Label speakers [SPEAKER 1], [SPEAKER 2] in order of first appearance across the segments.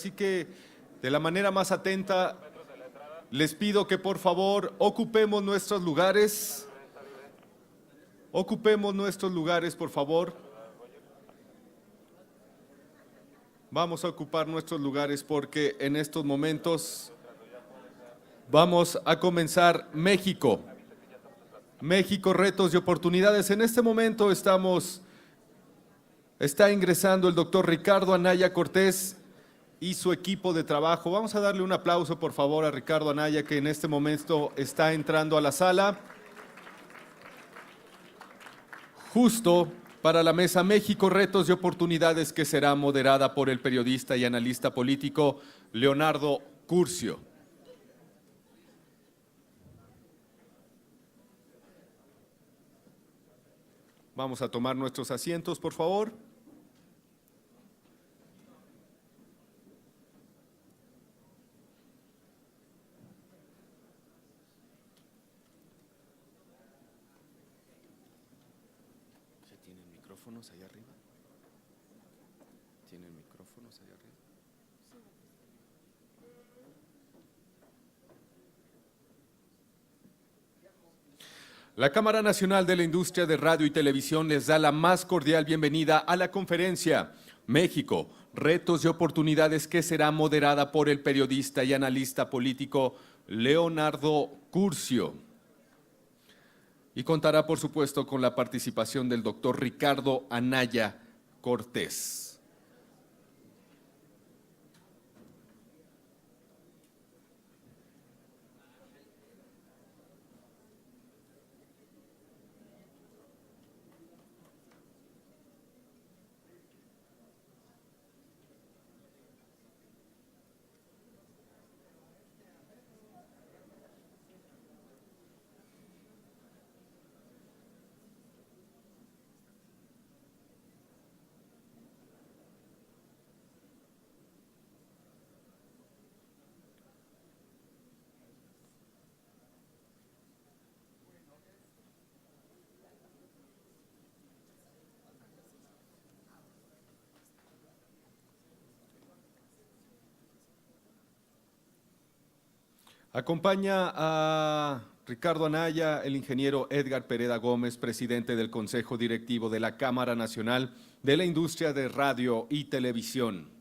[SPEAKER 1] Así que, de la manera más atenta, les pido que por favor ocupemos nuestros lugares. Ocupemos nuestros lugares, por favor. Vamos a ocupar nuestros lugares porque en estos momentos vamos a comenzar México. México, retos y oportunidades. En este momento está ingresando el doctor Ricardo Anaya Cortés y su equipo de trabajo. Vamos a darle un aplauso, por favor, a Ricardo Anaya, que en este momento está entrando a la sala. Justo para la mesa México, retos y oportunidades, que será moderada por el periodista y analista político Leonardo Curcio. Vamos a tomar nuestros asientos, por favor. ¿Tienen micrófonos allá arriba? ¿Tienen micrófonos allá arriba? La Cámara Nacional de la Industria de Radio y Televisión les da la más cordial bienvenida a la conferencia México, retos y oportunidades, que será moderada por el periodista y analista político Leonardo Curcio. Y contará, por supuesto, con la participación del doctor Ricardo Anaya Cortés. Acompaña a Ricardo Anaya el ingeniero Edgar Pereda Gómez, presidente del Consejo Directivo de la Cámara Nacional de la Industria de Radio y Televisión.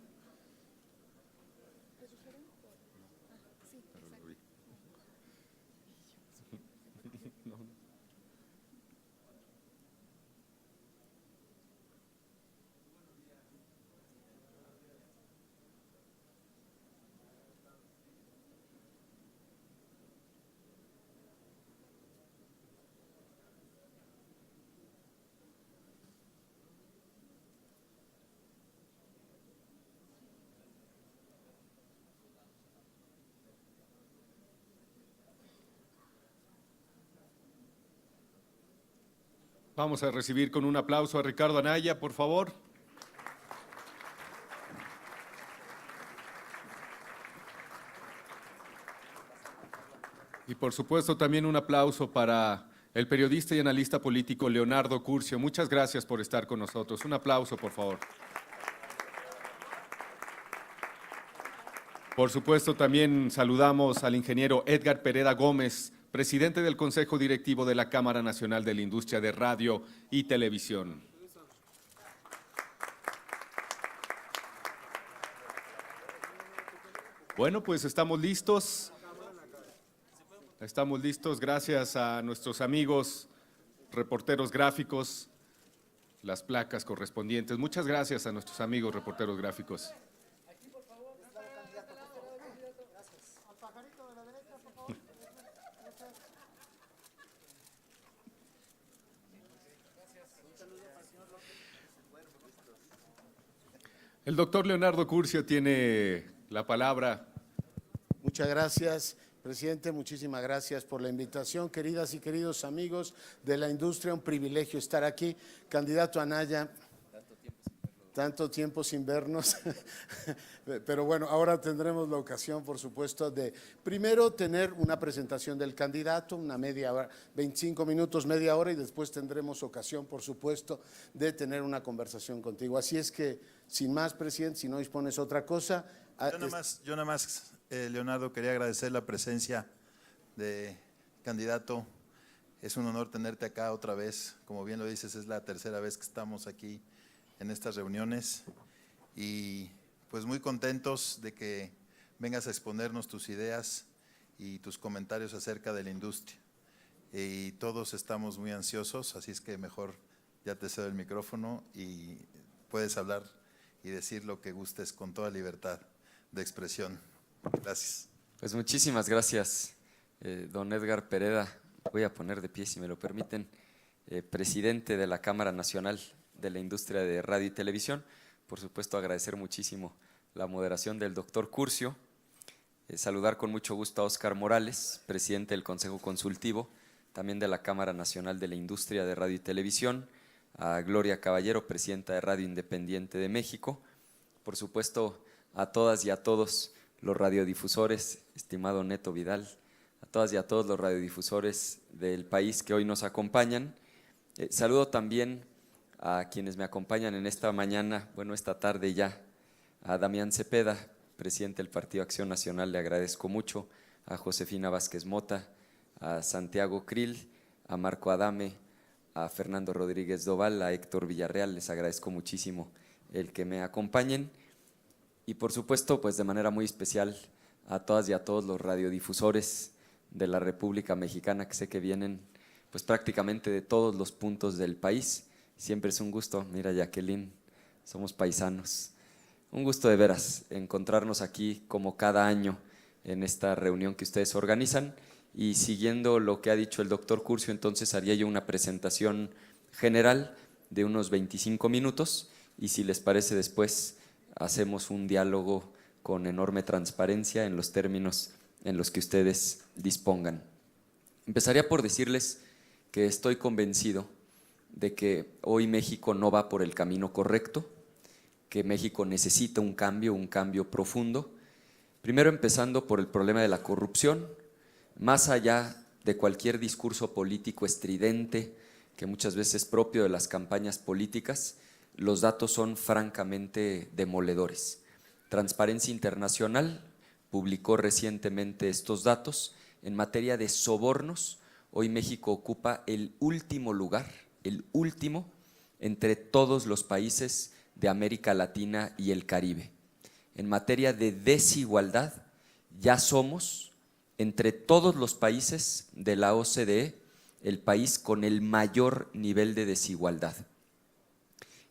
[SPEAKER 1] Vamos a recibir con un aplauso a Ricardo Anaya, por favor. Y por supuesto también un aplauso para el periodista y analista político Leonardo Curcio. Muchas gracias por estar con nosotros. Un aplauso, por favor. Por supuesto también saludamos al ingeniero Edgar Pereda Gómez, presidente del Consejo Directivo de la Cámara Nacional de la Industria de Radio y Televisión. Bueno, pues estamos listos. Estamos listos, gracias a nuestros amigos reporteros gráficos, las placas correspondientes. Muchas gracias a nuestros amigos reporteros gráficos. El doctor Leonardo Curcio tiene la palabra.
[SPEAKER 2] Muchas gracias, presidente. Muchísimas gracias por la invitación. Queridas y queridos amigos de la industria, un privilegio estar aquí. Candidato Anaya, tanto tiempo sin vernos, pero bueno, ahora tendremos la ocasión, por supuesto, de primero tener una presentación del candidato, una media hora, 25 minutos, media hora, y después tendremos ocasión, por supuesto, de tener una conversación contigo. Así es que, sin más, presidente, si no dispones otra cosa,
[SPEAKER 3] Yo nada más, Leonardo, quería agradecer la presencia de candidato. Es un honor tenerte acá otra vez. Como bien lo dices, es la tercera vez que estamos aquí en estas reuniones. Y pues muy contentos de que vengas a exponernos tus ideas y tus comentarios acerca de la industria. Y todos estamos muy ansiosos, así es que mejor ya te cedo el micrófono y puedes hablar y decir lo que gustes con toda libertad de expresión. Gracias.
[SPEAKER 4] Pues muchísimas gracias, don Edgar Pereda. Voy a poner de pie, si me lo permiten, presidente de la Cámara Nacional de la Industria de Radio y Televisión. Por supuesto, agradecer muchísimo la moderación del doctor Curcio. Saludar con mucho gusto a Óscar Morales, presidente del Consejo Consultivo, también de la Cámara Nacional de la Industria de Radio y Televisión, a Gloria Caballero, presidenta de Radio Independiente de México. Por supuesto, a todas y a todos los radiodifusores, estimado Neto Vidal, a todas y a todos los radiodifusores del país que hoy nos acompañan. Saludo también a quienes me acompañan en esta mañana, bueno, esta tarde ya, a Damián Cepeda, presidente del Partido Acción Nacional, le agradezco mucho, a Josefina Vázquez Mota, a Santiago Krill, a Marco Adame, a Fernando Rodríguez Doval, a Héctor Villarreal, les agradezco muchísimo el que me acompañen. Y por supuesto, pues de manera muy especial a todas y a todos los radiodifusores de la República Mexicana, que sé que vienen pues prácticamente de todos los puntos del país. Siempre es un gusto, mira Jacqueline, somos paisanos. Un gusto de veras encontrarnos aquí como cada año en esta reunión que ustedes organizan. Y siguiendo lo que ha dicho el doctor Curcio, entonces haría yo una presentación general de unos 25 minutos y si les parece después hacemos un diálogo con enorme transparencia en los términos en los que ustedes dispongan. Empezaría por decirles que estoy convencido de que hoy México no va por el camino correcto, que México necesita un cambio profundo, primero empezando por el problema de la corrupción, más allá de cualquier discurso político estridente que muchas veces es propio de las campañas políticas, los datos son francamente demoledores. Transparencia Internacional publicó recientemente estos datos. En materia de sobornos, hoy México ocupa el último lugar, el último entre todos los países de América Latina y el Caribe. En materia de desigualdad, ya somos, entre todos los países de la OCDE, el país con el mayor nivel de desigualdad.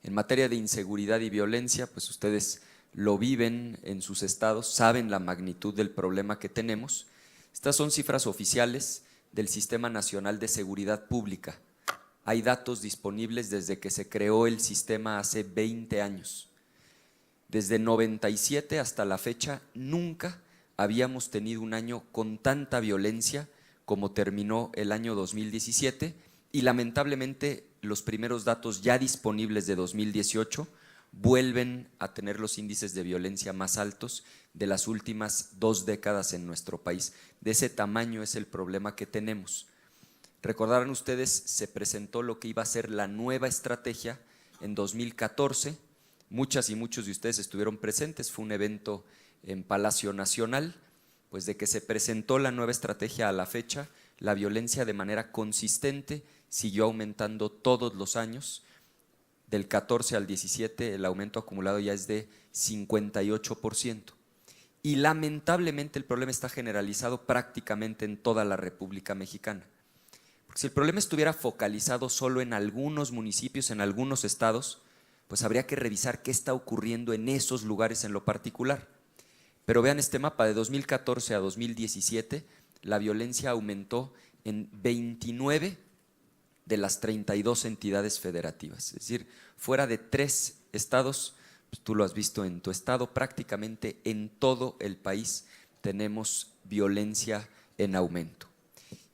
[SPEAKER 4] En materia de inseguridad y violencia, pues ustedes lo viven en sus estados, saben la magnitud del problema que tenemos. Estas son cifras oficiales del Sistema Nacional de Seguridad Pública. Hay datos disponibles desde que se creó el sistema hace 20 años. Desde 97 hasta la fecha, nunca habíamos tenido un año con tanta violencia como terminó el año 2017 y lamentablemente los primeros datos ya disponibles de 2018 vuelven a tener los índices de violencia más altos de las últimas 2 décadas en nuestro país. De ese tamaño es el problema que tenemos. Recordarán ustedes, se presentó lo que iba a ser la nueva estrategia en 2014, muchas y muchos de ustedes estuvieron presentes, fue un evento en Palacio Nacional, pues de que se presentó la nueva estrategia a la fecha, la violencia de manera consistente siguió aumentando todos los años. Del 14 al 17 el aumento acumulado ya es de 58%. Y lamentablemente el problema está generalizado prácticamente en toda la República Mexicana. Porque si el problema estuviera focalizado solo en algunos municipios, en algunos estados, pues habría que revisar qué está ocurriendo en esos lugares en lo particular. Pero vean este mapa, de 2014 a 2017, la violencia aumentó en 29 de las 32 entidades federativas. Es decir, fuera de 3 estados, pues tú lo has visto en tu estado, prácticamente en todo el país tenemos violencia en aumento.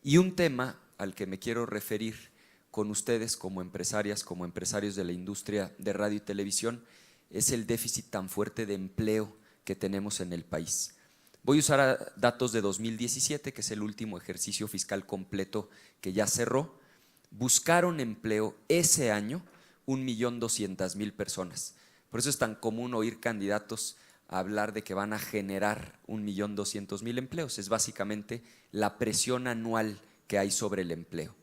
[SPEAKER 4] Y un tema al que me quiero referir con ustedes como empresarias, como empresarios de la industria de radio y televisión, es el déficit tan fuerte de empleo que tenemos en el país. Voy a usar datos de 2017, que es el último ejercicio fiscal completo que ya cerró. Buscaron empleo ese año 1.200.000 personas. Por eso es tan común oír candidatos a hablar de que van a generar 1.200.000 empleos. Es básicamente la presión anual que hay sobre el empleo.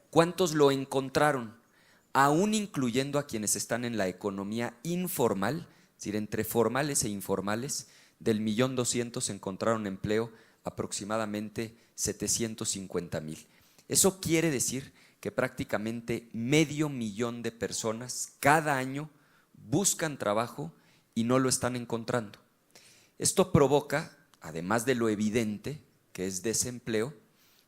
[SPEAKER 4] ¿Cuántos lo encontraron? Aún incluyendo a quienes están en la economía informal, es decir, entre formales e informales, del 1.200.000 encontraron empleo aproximadamente 750.000. Eso quiere decir que prácticamente 500.000 de personas cada año buscan trabajo y no lo están encontrando. Esto provoca, además de lo evidente, que es desempleo,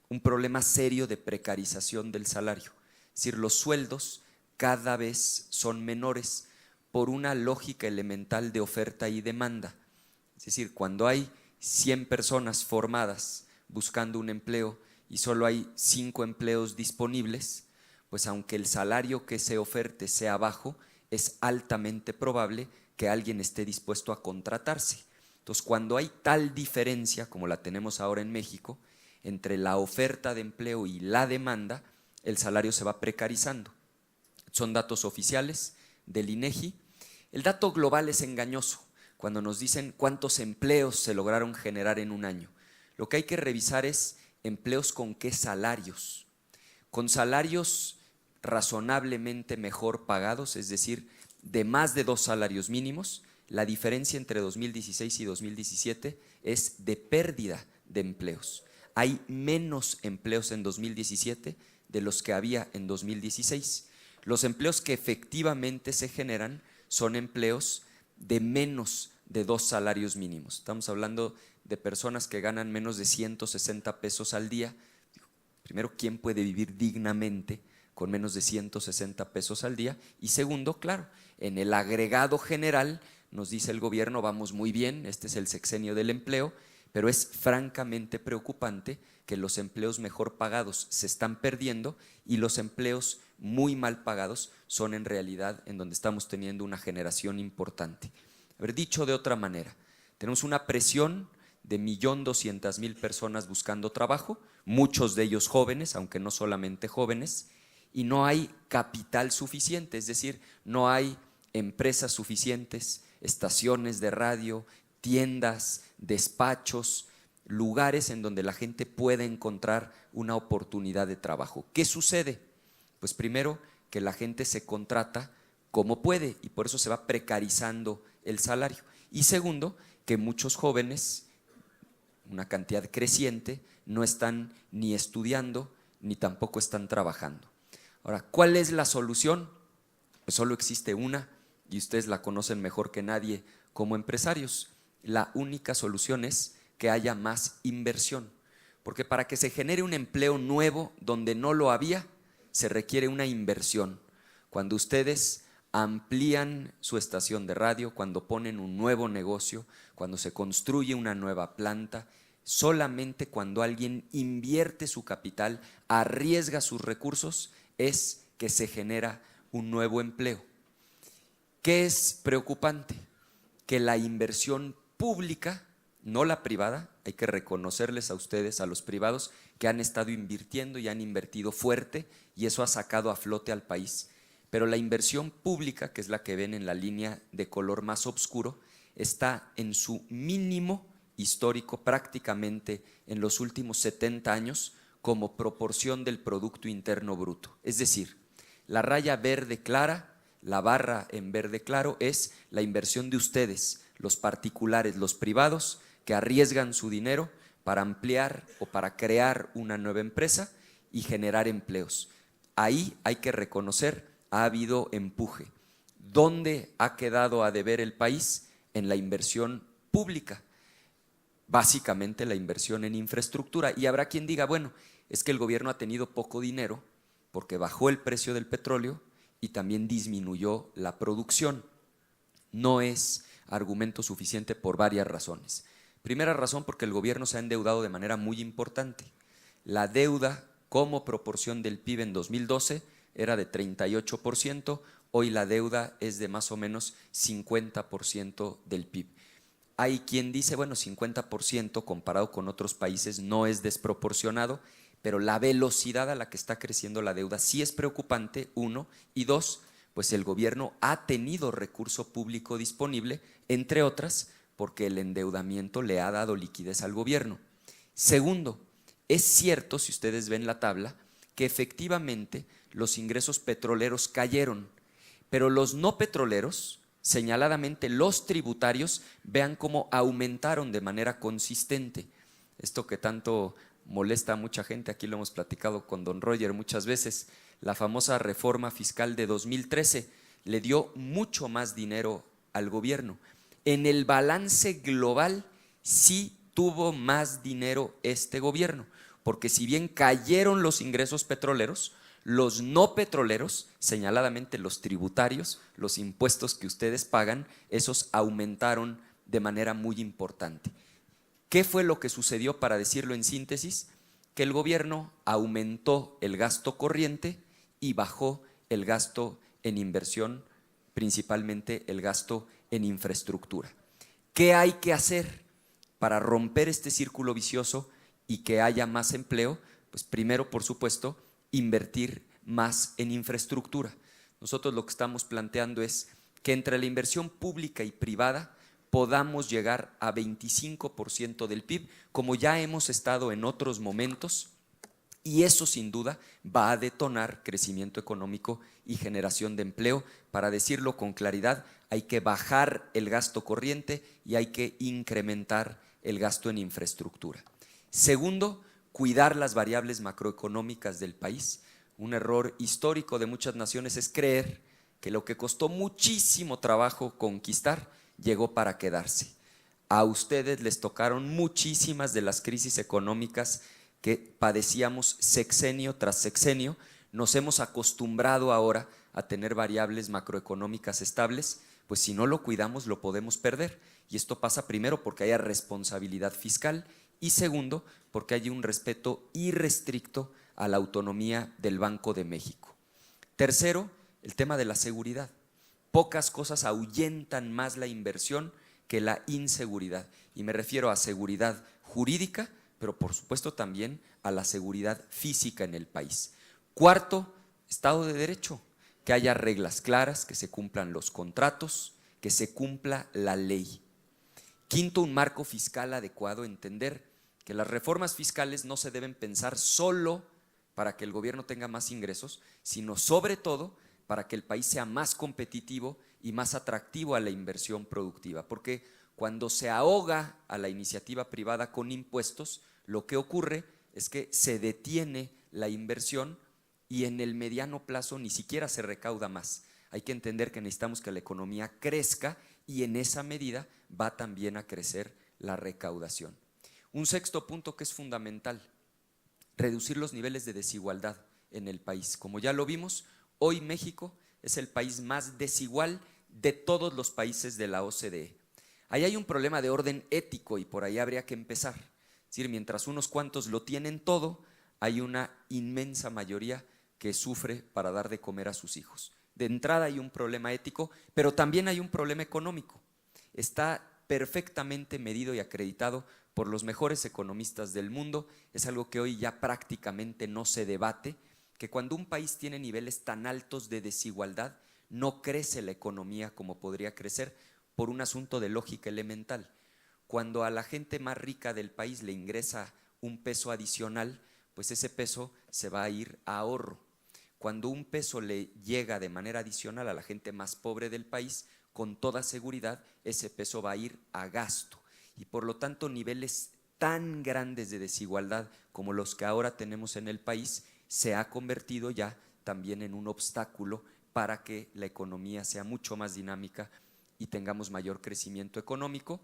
[SPEAKER 4] un problema serio de precarización del salario. Es decir, los sueldos cada vez son menores por una lógica elemental de oferta y demanda. Es decir, cuando hay 100 personas formadas buscando un empleo y solo hay 5 empleos disponibles, pues aunque el salario que se oferte sea bajo, es altamente probable que alguien esté dispuesto a contratarse. Entonces, cuando hay tal diferencia, como la tenemos ahora en México, entre la oferta de empleo y la demanda, el salario se va precarizando. Son datos oficiales del INEGI. El dato global es engañoso cuando nos dicen cuántos empleos se lograron generar en un año. Lo que hay que revisar es empleos con qué salarios. Con salarios razonablemente mejor pagados, es decir, de más de 2 salarios mínimos, la diferencia entre 2016 y 2017 es de pérdida de empleos. Hay menos empleos en 2017 de los que había en 2016. Los empleos que efectivamente se generan son empleos de menos de 2 salarios mínimos. Estamos hablando de personas que ganan menos de 160 pesos al día. Primero, ¿quién puede vivir dignamente con menos de 160 pesos al día? Y segundo, claro, en el agregado general nos dice el gobierno, vamos muy bien, este es el sexenio del empleo, pero es francamente preocupante que los empleos mejor pagados se están perdiendo y los empleos muy mal pagados son en realidad en donde estamos teniendo una generación importante. Haber dicho de otra manera, tenemos una presión de 1.200.000 personas buscando trabajo, muchos de ellos jóvenes, aunque no solamente jóvenes, y no hay capital suficiente, es decir, no hay empresas suficientes, estaciones de radio, tiendas, despachos, lugares en donde la gente pueda encontrar una oportunidad de trabajo. ¿Qué sucede? Pues primero, que la gente se contrata como puede y por eso se va precarizando el salario. Y segundo, que muchos jóvenes, una cantidad creciente, no están ni estudiando ni tampoco están trabajando. Ahora, ¿cuál es la solución? Pues solo existe una y ustedes la conocen mejor que nadie como empresarios. La única solución es que haya más inversión, porque para que se genere un empleo nuevo donde no lo había, se requiere una inversión. Cuando ustedes amplían su estación de radio, cuando ponen un nuevo negocio, cuando se construye una nueva planta, solamente cuando alguien invierte su capital, arriesga sus recursos, es que se genera un nuevo empleo. ¿Qué es preocupante? Que la inversión pública, no la privada, hay que reconocerles a ustedes, a los privados, que han estado invirtiendo y han invertido fuerte y eso ha sacado a flote al país. Pero la inversión pública, que es la que ven en la línea de color más oscuro, está en su mínimo histórico prácticamente en los últimos 70 años como proporción del Producto Interno Bruto. Es decir, la raya verde clara, la barra en verde claro es la inversión de ustedes, los particulares, los privados, que arriesgan su dinero para ampliar o para crear una nueva empresa y generar empleos. Ahí hay que reconocer, ha habido empuje. ¿Dónde ha quedado a deber el país? En la inversión pública, básicamente la inversión en infraestructura. Y habrá quien diga, bueno, es que el gobierno ha tenido poco dinero porque bajó el precio del petróleo y también disminuyó la producción. No es argumento suficiente por varias razones. Primera razón, porque el gobierno se ha endeudado de manera muy importante. La deuda como proporción del PIB en 2012 era de 38%, hoy la deuda es de más o menos 50% del PIB. Hay quien dice, bueno, 50% comparado con otros países no es desproporcionado, pero la velocidad a la que está creciendo la deuda sí es preocupante, 1, y 2, pues el gobierno ha tenido recurso público disponible, entre otras, porque el endeudamiento le ha dado liquidez al gobierno. Segundo, es cierto, si ustedes ven la tabla, que efectivamente los ingresos petroleros cayeron, pero los no petroleros, señaladamente los tributarios, vean cómo aumentaron de manera consistente. Esto que tanto molesta a mucha gente, aquí lo hemos platicado con don Roger muchas veces, la famosa reforma fiscal de 2013 le dio mucho más dinero al gobierno. En el balance global sí tuvo más dinero este gobierno, porque si bien cayeron los ingresos petroleros, los no petroleros, señaladamente los tributarios, los impuestos que ustedes pagan, esos aumentaron de manera muy importante. ¿Qué fue lo que sucedió, para decirlo en síntesis? Que el gobierno aumentó el gasto corriente y bajó el gasto en inversión, principalmente el gasto en infraestructura. ¿Qué hay que hacer para romper este círculo vicioso y que haya más empleo? Pues primero, por supuesto, invertir más en infraestructura. Nosotros lo que estamos planteando es que entre la inversión pública y privada podamos llegar a 25% del PIB, como ya hemos estado en otros momentos, y eso sin duda va a detonar crecimiento económico y generación de empleo. Para decirlo con claridad, hay que bajar el gasto corriente y hay que incrementar el gasto en infraestructura. Segundo, cuidar las variables macroeconómicas del país. Un error histórico de muchas naciones es creer que lo que costó muchísimo trabajo conquistar llegó para quedarse. A ustedes les tocaron muchísimas de las crisis económicas que padecíamos sexenio tras sexenio. Nos hemos acostumbrado ahora a tener variables macroeconómicas estables, pues si no lo cuidamos lo podemos perder. Y esto pasa primero porque haya responsabilidad fiscal y segundo porque hay un respeto irrestricto a la autonomía del Banco de México. Tercero, el tema de la seguridad. Pocas cosas ahuyentan más la inversión que la inseguridad. Y me refiero a seguridad jurídica, pero por supuesto también a la seguridad física en el país. Cuarto, Estado de Derecho, que haya reglas claras, que se cumplan los contratos, que se cumpla la ley. Quinto, un marco fiscal adecuado, entender que las reformas fiscales no se deben pensar solo para que el gobierno tenga más ingresos, sino sobre todo para que el país sea más competitivo y más atractivo a la inversión productiva, porque cuando se ahoga a la iniciativa privada con impuestos, lo que ocurre es que se detiene la inversión y en el mediano plazo ni siquiera se recauda más. Hay que entender que necesitamos que la economía crezca y en esa medida va también a crecer la recaudación. Un sexto punto que es fundamental, reducir los niveles de desigualdad en el país. Como ya lo vimos, hoy México es el país más desigual de todos los países de la OCDE. Ahí hay un problema de orden ético y por ahí habría que empezar. Es decir, mientras unos cuantos lo tienen todo, hay una inmensa mayoría que sufre para dar de comer a sus hijos. De entrada hay un problema ético, pero también hay un problema económico. Está perfectamente medido y acreditado por los mejores economistas del mundo. Es algo que hoy ya prácticamente no se debate, que cuando un país tiene niveles tan altos de desigualdad, no crece la economía como podría crecer por un asunto de lógica elemental. Cuando a la gente más rica del país le ingresa un peso adicional, pues ese peso se va a ir a ahorro. Cuando un peso le llega de manera adicional a la gente más pobre del país, con toda seguridad ese peso va a ir a gasto. Y por lo tanto niveles tan grandes de desigualdad como los que ahora tenemos en el país se ha convertido ya también en un obstáculo para que la economía sea mucho más dinámica y tengamos mayor crecimiento económico.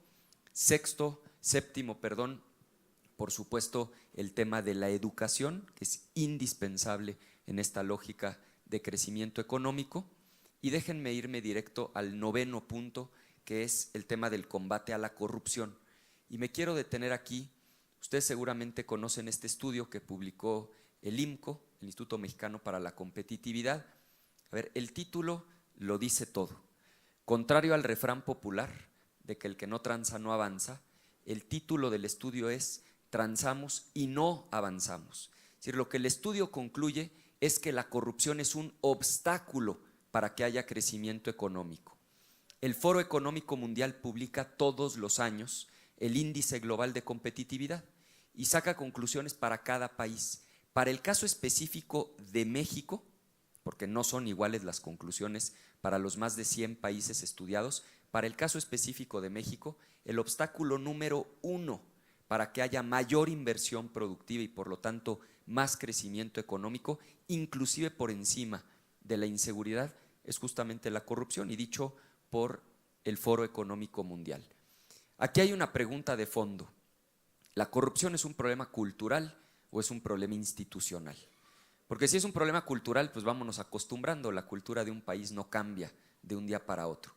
[SPEAKER 4] Séptimo, por supuesto, el tema de la educación, que es indispensable en esta lógica de crecimiento económico. Y déjenme irme directo al noveno punto, que es el tema del combate a la corrupción. Y me quiero detener aquí. Ustedes seguramente conocen este estudio que publicó el IMCO, el Instituto Mexicano para la Competitividad. A ver, el título lo dice todo. Contrario al refrán popular de que el que no tranza no avanza, el título del estudio es Transamos y no avanzamos. Es decir, lo que el estudio concluye es que la corrupción es un obstáculo para que haya crecimiento económico. el Foro Económico Mundial publica todos los años el Índice Global de Competitividad y saca conclusiones para cada país. Para el caso específico de México, porque no son iguales las conclusiones para los más de 100 países estudiados, para el caso específico de México, el obstáculo número 1 para que haya mayor inversión productiva y por lo tanto más crecimiento económico, inclusive por encima de la inseguridad, es justamente la corrupción, y dicho por el Foro Económico Mundial. Aquí hay una pregunta de fondo. ¿La corrupción es un problema cultural o es un problema institucional? Porque si es un problema cultural, pues vámonos acostumbrando. La cultura de un país no cambia de un día para otro.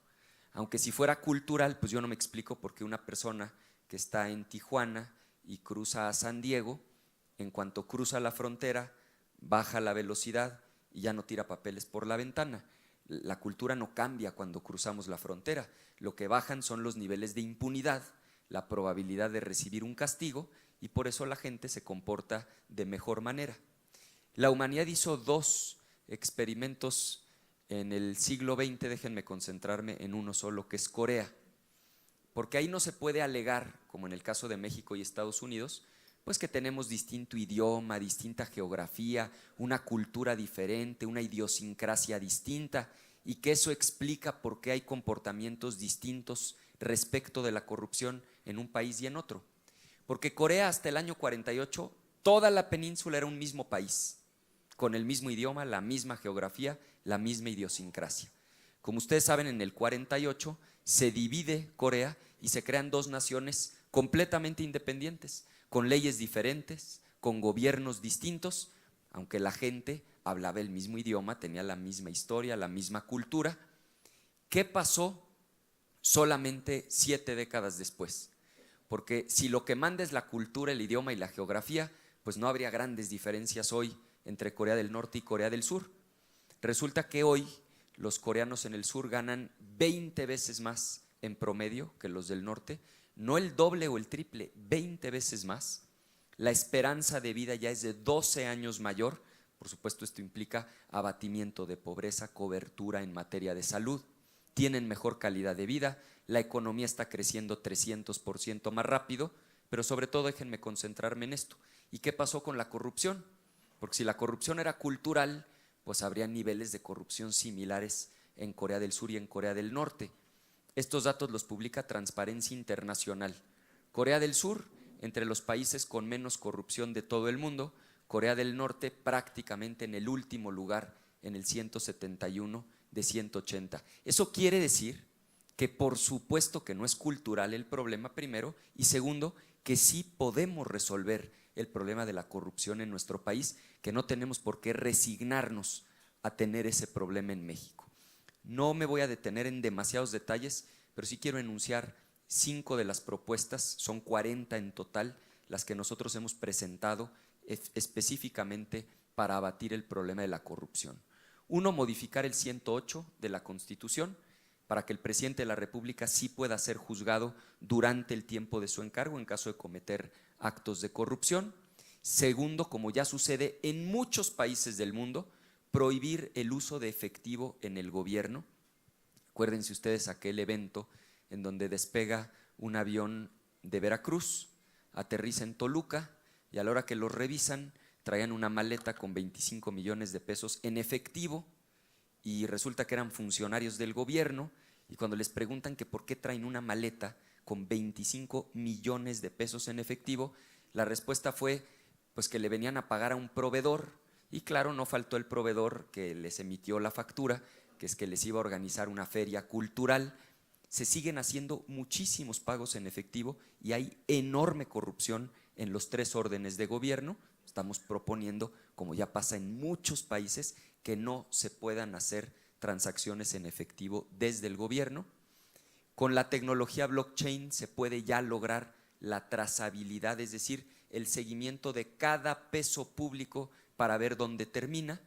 [SPEAKER 4] Aunque si fuera cultural, pues yo no me explico por qué una persona que está en Tijuana y cruza a San Diego, en cuanto cruza la frontera, baja la velocidad y ya no tira papeles por la ventana. La cultura no cambia cuando cruzamos la frontera. Lo que bajan son los niveles de impunidad, la probabilidad de recibir un castigo, y por eso la gente se comporta de mejor manera. La humanidad hizo 2 experimentos en el siglo XX, déjenme concentrarme en uno solo, que es Corea. Porque ahí no se puede alegar, como en el caso de México y Estados Unidos, pues que tenemos distinto idioma, distinta geografía, una cultura diferente, una idiosincrasia distinta, y que eso explica por qué hay comportamientos distintos respecto de la corrupción en un país y en otro. Porque Corea hasta el año 48, toda la península era un mismo país, con el mismo idioma, la misma geografía, la misma idiosincrasia. Como ustedes saben, en el 48 se divide Corea y se crean 2 naciones completamente independientes, con leyes diferentes, con gobiernos distintos, aunque la gente hablaba el mismo idioma, tenía la misma historia, la misma cultura. ¿Qué pasó solamente 7 décadas después? Porque si lo que manda es la cultura, el idioma y la geografía, pues no habría grandes diferencias hoy entre Corea del Norte y Corea del Sur. Resulta que hoy los coreanos en el sur ganan 20 veces más en promedio que los del norte, no el doble o el triple, 20 veces más. La esperanza de vida ya es de 12 años mayor. Por supuesto, esto implica abatimiento de pobreza, cobertura en materia de salud, tienen mejor calidad de vida, la economía está creciendo 300% más rápido, pero sobre todo déjenme concentrarme en esto. ¿Y qué pasó con la corrupción? Porque si la corrupción era cultural, pues habría niveles de corrupción similares en Corea del Sur y en Corea del Norte. Estos datos los publica Transparencia Internacional. Corea del Sur, entre los países con menos corrupción de todo el mundo, Corea del Norte prácticamente en el último lugar, en el 171 de 180. Eso quiere decir que por supuesto que no es cultural el problema, primero, y segundo, que sí podemos resolver el problema de la corrupción en nuestro país, que no tenemos por qué resignarnos a tener ese problema en México. No me voy a detener en demasiados detalles, pero sí quiero enunciar 5 de las propuestas, son 40 en total, las que nosotros hemos presentado específicamente para abatir el problema de la corrupción. 1, modificar el 108 de la Constitución para que el presidente de la República sí pueda ser juzgado durante el tiempo de su encargo en caso de cometer actos de corrupción. Segundo, como ya sucede en muchos países del mundo, prohibir el uso de efectivo en el gobierno. Acuérdense ustedes aquel evento en donde despega un avión de Veracruz, aterriza en Toluca y a la hora que los revisan traían una maleta con 25 millones de pesos en efectivo y resulta que eran funcionarios del gobierno, y cuando les preguntan que por qué traen una maleta con 25 millones de pesos en efectivo, la respuesta fue pues que le venían a pagar a un proveedor, y claro, no faltó el proveedor que les emitió la factura, que es que les iba a organizar una feria cultural. Se siguen haciendo muchísimos pagos en efectivo y hay enorme corrupción en los 3 órdenes de gobierno. Estamos proponiendo, como ya pasa en muchos países, que no se puedan hacer transacciones en efectivo desde el gobierno. Con la tecnología blockchain se puede ya lograr la trazabilidad, es decir, el seguimiento de cada peso público para ver dónde termina.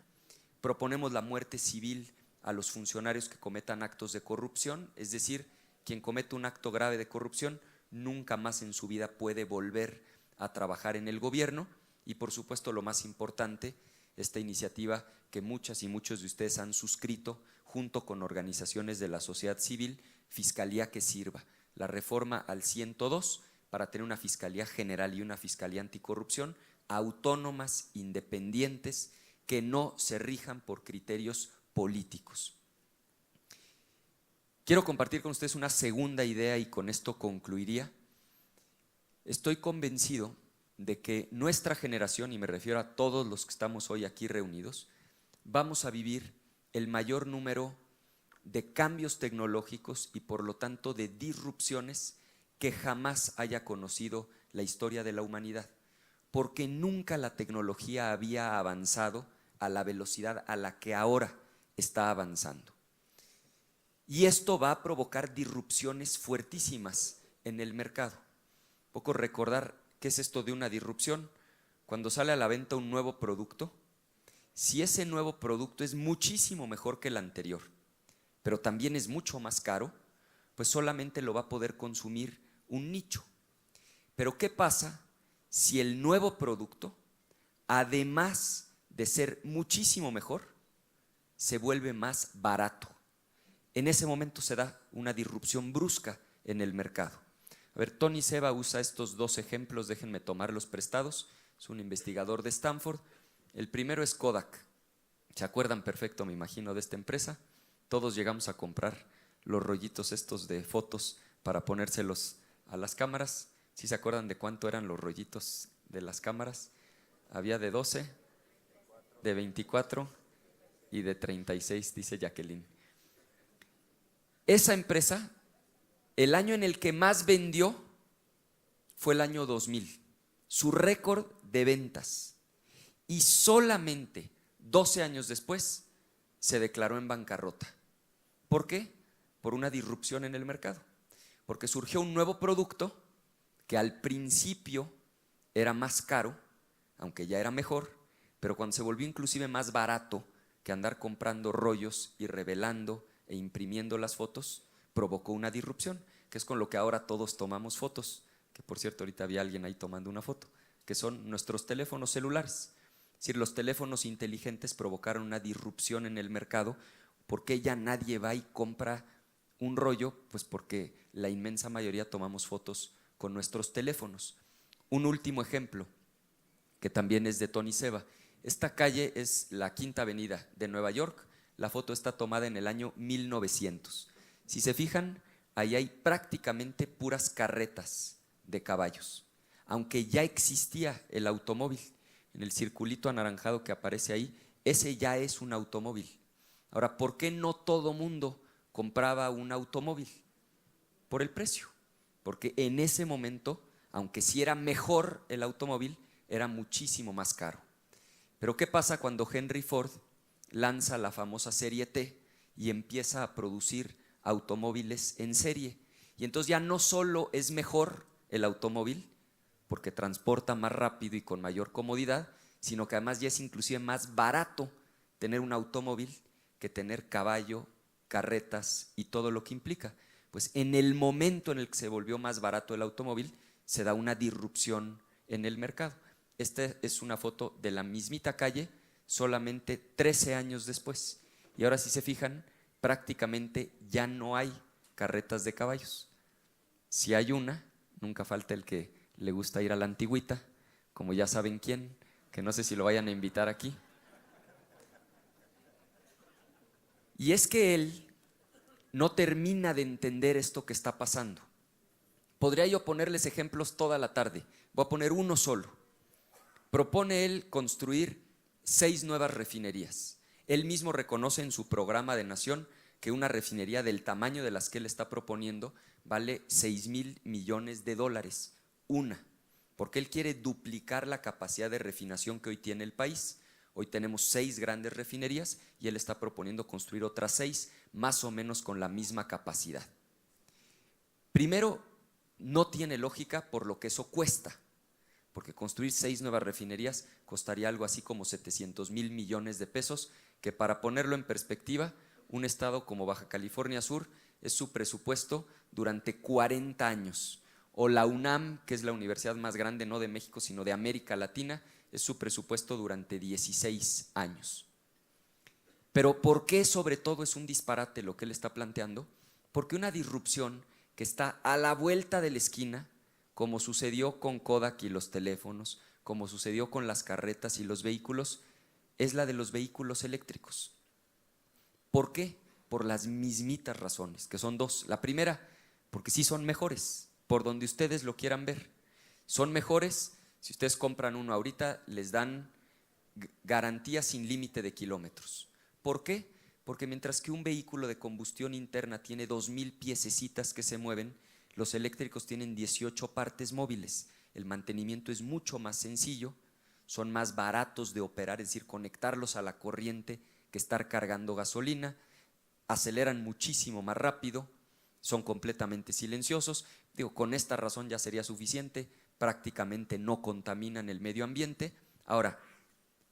[SPEAKER 4] Proponemos la muerte civil a los funcionarios que cometan actos de corrupción, es decir, quien comete un acto grave de corrupción nunca más en su vida puede volver a trabajar en el gobierno. Y por supuesto, lo más importante, esta iniciativa que muchas y muchos de ustedes han suscrito junto con organizaciones de la sociedad civil, fiscalía que sirva. La reforma al 102 para tener una fiscalía general y una fiscalía anticorrupción autónomas, independientes, que no se rijan por criterios políticos. Quiero compartir con ustedes una segunda idea y con esto concluiría. Estoy convencido de que nuestra generación, y me refiero a todos los que estamos hoy aquí reunidos, vamos a vivir el mayor número de cambios tecnológicos y por lo tanto de disrupciones que jamás haya conocido la historia de la humanidad, porque nunca la tecnología había avanzado a la velocidad a la que ahora está avanzando. Y esto va a provocar disrupciones fuertísimas en el mercado. Un poco recordar qué es esto de una disrupción. Cuando sale a la venta un nuevo producto, si ese nuevo producto es muchísimo mejor que el anterior, pero también es mucho más caro, pues solamente lo va a poder consumir un nicho. Pero ¿qué pasa si el nuevo producto, además de ser muchísimo mejor, se vuelve más barato? En ese momento se da una disrupción brusca en el mercado. A ver, Tony Seba usa estos dos ejemplos, déjenme tomarlos prestados. Es un investigador de Stanford. El primero es Kodak. ¿Se acuerdan perfecto, me imagino, de esta empresa? Todos llegamos a comprar los rollitos estos de fotos para ponérselos a las cámaras. ¿Sí se acuerdan de cuánto eran los rollitos de las cámaras? Había de 12, de 24 y de 36, dice Jacqueline. Esa empresa, el año en el que más vendió fue el año 2000, su récord de ventas. Y solamente 12 años después se declaró en bancarrota. ¿Por qué? Por una disrupción en el mercado. Porque surgió un nuevo producto que al principio era más caro, aunque ya era mejor, pero cuando se volvió inclusive más barato que andar comprando rollos y revelando e imprimiendo las fotos, provocó una disrupción, que es con lo que ahora todos tomamos fotos, que por cierto ahorita había alguien ahí tomando una foto, que son nuestros teléfonos celulares. Es decir, los teléfonos inteligentes provocaron una disrupción en el mercado, porque ya nadie va y compra un rollo, pues porque la inmensa mayoría tomamos fotos con nuestros teléfonos. Un último ejemplo, que también es de Tony Seba. Esta calle es la Quinta Avenida de Nueva York. La foto está tomada en el año 1900. Si se fijan, ahí hay prácticamente puras carretas de caballos, aunque ya existía el automóvil. En el circulito anaranjado que aparece ahí, ese ya es un automóvil. Ahora, ¿por qué no todo mundo compraba un automóvil? Por el precio. Porque en ese momento, aunque sí era mejor el automóvil, era muchísimo más caro. Pero ¿qué pasa cuando Henry Ford lanza la famosa serie T y empieza a producir automóviles en serie? Y entonces ya no solo es mejor el automóvil, porque transporta más rápido y con mayor comodidad, sino que además ya es inclusive más barato tener un automóvil que tener caballo, carretas y todo lo que implica. Pues en el momento en el que se volvió más barato el automóvil, se da una disrupción en el mercado. Esta es una foto de la mismita calle, solamente 13 años después. Y ahora si se fijan, prácticamente ya no hay carretas de caballos. Si hay una, nunca falta el que le gusta ir a la antigüita, como ya saben quién, que no sé si lo vayan a invitar aquí. Y es que él no termina de entender esto que está pasando. Podría yo ponerles ejemplos toda la tarde, voy a poner uno solo. Propone él construir 6 nuevas refinerías. Él mismo reconoce en su programa de nación que una refinería del tamaño de las que él está proponiendo vale 6,000 millones de dólares, una, porque él quiere duplicar la capacidad de refinación que hoy tiene el país. Hoy tenemos 6 grandes refinerías y él está proponiendo construir otras 6, más o menos con la misma capacidad. Primero, no tiene lógica por lo que eso cuesta, porque construir 6 nuevas refinerías costaría algo así como 700,000 millones de pesos, que para ponerlo en perspectiva, un estado como Baja California Sur es su presupuesto durante 40 años. O la UNAM, que es la universidad más grande no de México sino de América Latina, es su presupuesto durante 16 años. Pero ¿por qué sobre todo es un disparate lo que él está planteando? Porque una disrupción que está a la vuelta de la esquina, como sucedió con Kodak y los teléfonos, como sucedió con las carretas y los vehículos, es la de los vehículos eléctricos. ¿Por qué? Por las mismitas razones, que son dos. La primera, porque sí son mejores, por donde ustedes lo quieran ver. Son mejores, si ustedes compran uno ahorita, les dan garantía sin límite de kilómetros. ¿Por qué? Porque mientras que un vehículo de combustión interna tiene 2000 piececitas que se mueven, los eléctricos tienen 18 partes móviles. El mantenimiento es mucho más sencillo, son más baratos de operar, es decir, conectarlos a la corriente que estar cargando gasolina, aceleran muchísimo más rápido, son completamente silenciosos. Digo, con esta razón ya sería suficiente, prácticamente no contaminan el medio ambiente. Ahora,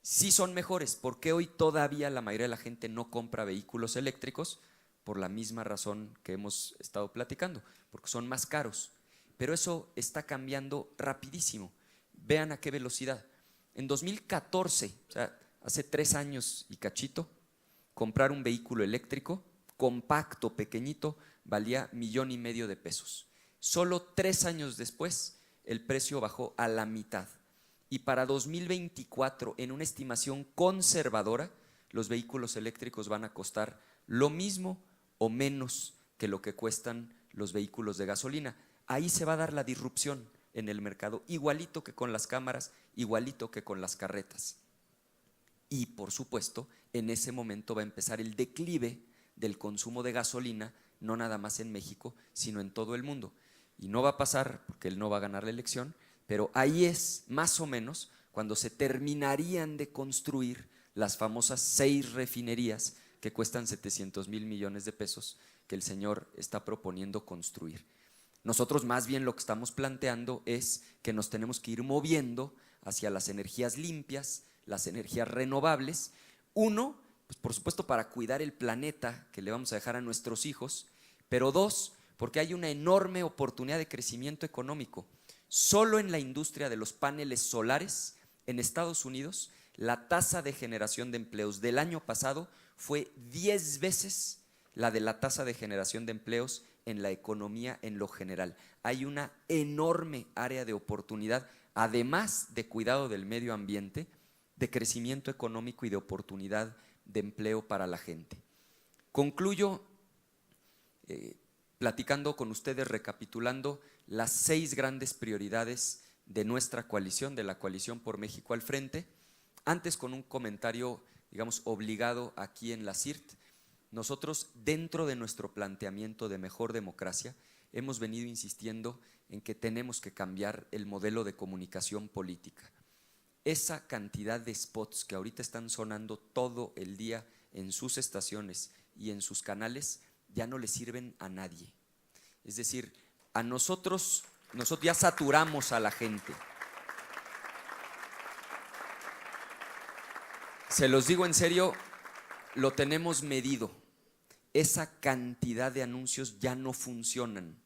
[SPEAKER 4] sí son mejores. ¿Por qué hoy todavía la mayoría de la gente no compra vehículos eléctricos? Por la misma razón que hemos estado platicando, porque son más caros. Pero eso está cambiando rapidísimo. Vean a qué velocidad. En 2014, o sea, hace 3 años y cachito, comprar un vehículo eléctrico compacto, pequeñito, valía $1,500,000 de pesos. Solo 3 años después, el precio bajó a la mitad. Y para 2024, en una estimación conservadora, los vehículos eléctricos van a costar lo mismo o menos que lo que cuestan los vehículos de gasolina. Ahí se va a dar la disrupción en el mercado, igualito que con las cámaras, igualito que con las carretas. Y por supuesto, en ese momento va a empezar el declive del consumo de gasolina, no nada más en México, sino en todo el mundo. Y no va a pasar porque él no va a ganar la elección, pero ahí es más o menos cuando se terminarían de construir las famosas 6 refinerías que cuestan 700,000 millones de pesos que el señor está proponiendo construir. Nosotros más bien lo que estamos planteando es que nos tenemos que ir moviendo hacia las energías limpias, las energías renovables. Uno, pues por supuesto para cuidar el planeta que le vamos a dejar a nuestros hijos, pero dos, porque hay una enorme oportunidad de crecimiento económico. Solo en la industria de los paneles solares en Estados Unidos, la tasa de generación de empleos del año pasado fue 10 veces la de la tasa de generación de empleos en la economía en lo general. Hay una enorme área de oportunidad, además de cuidado del medio ambiente, de crecimiento económico y de oportunidad de empleo para la gente. Concluyo platicando con ustedes, recapitulando las 6 grandes prioridades de nuestra coalición, de la Coalición por México al Frente. Antes, con un comentario, digamos, obligado aquí en la CIRT, nosotros, dentro de nuestro planteamiento de mejor democracia, hemos venido insistiendo en que tenemos que cambiar el modelo de comunicación política. Esa cantidad de spots que ahorita están sonando todo el día en sus estaciones y en sus canales ya no le sirven a nadie. Es decir, a nosotros ya saturamos a la gente. Se los digo en serio, lo tenemos medido. Esa cantidad de anuncios ya no funcionan.